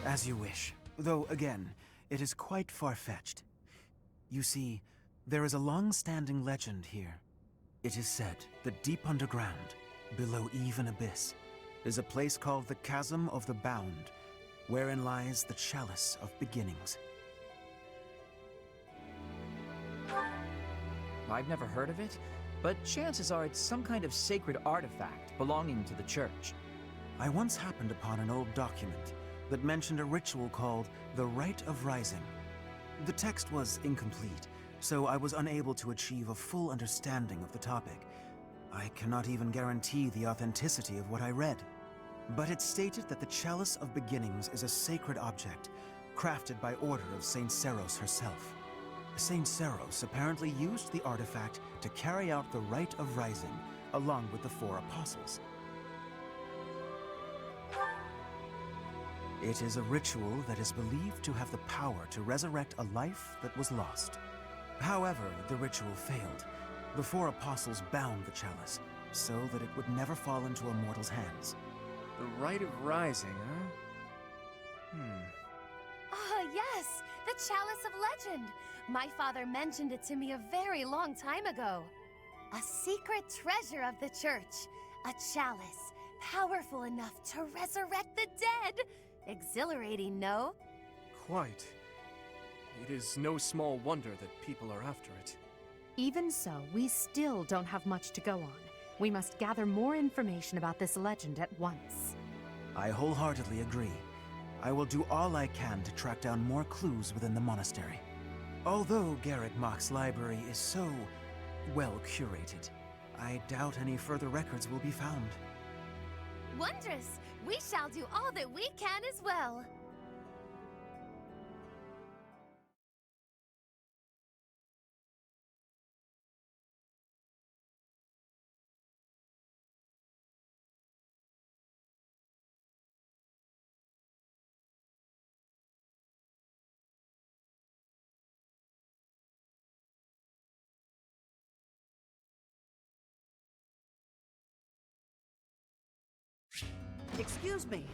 As you wish, though again, it is quite far-fetched. You see, there is a long-standing legend here. It is said that deep underground, below even Abyss, is a place called the Chasm of the Bound, wherein lies the Chalice of Beginnings. I've never heard of it, but chances are it's some kind of sacred artifact belonging to the church. I once happened upon an old document that mentioned a ritual called the Rite of Rising. The text was incomplete, so I was unable to achieve a full understanding of the topic. I cannot even guarantee the authenticity of what I read. But it stated that the Chalice of Beginnings is a sacred object, crafted by order of Saint Seros herself. Saint Seros apparently used the artifact to carry out the Rite of Rising, along with the 4 apostles. It is a ritual that is believed to have the power to resurrect a life that was lost. However, the ritual failed. The 4 apostles bound the chalice, so that it would never fall into a mortal's hands. The Rite of Rising, huh? Ah, yes! The Chalice of Legend! My father mentioned it to me a very long time ago. A secret treasure of the church. A chalice, powerful enough to resurrect the dead! Exhilarating, no? Quite. It is no small wonder that people are after it. Even so, we still don't have much to go on. We must gather more information about this legend at once. I wholeheartedly agree. I will do all I can to track down more clues within the monastery. Although Garreg Mach's library is so well curated, I doubt any further records will be found. Wondrous! We shall do all that we can as well! Excuse me.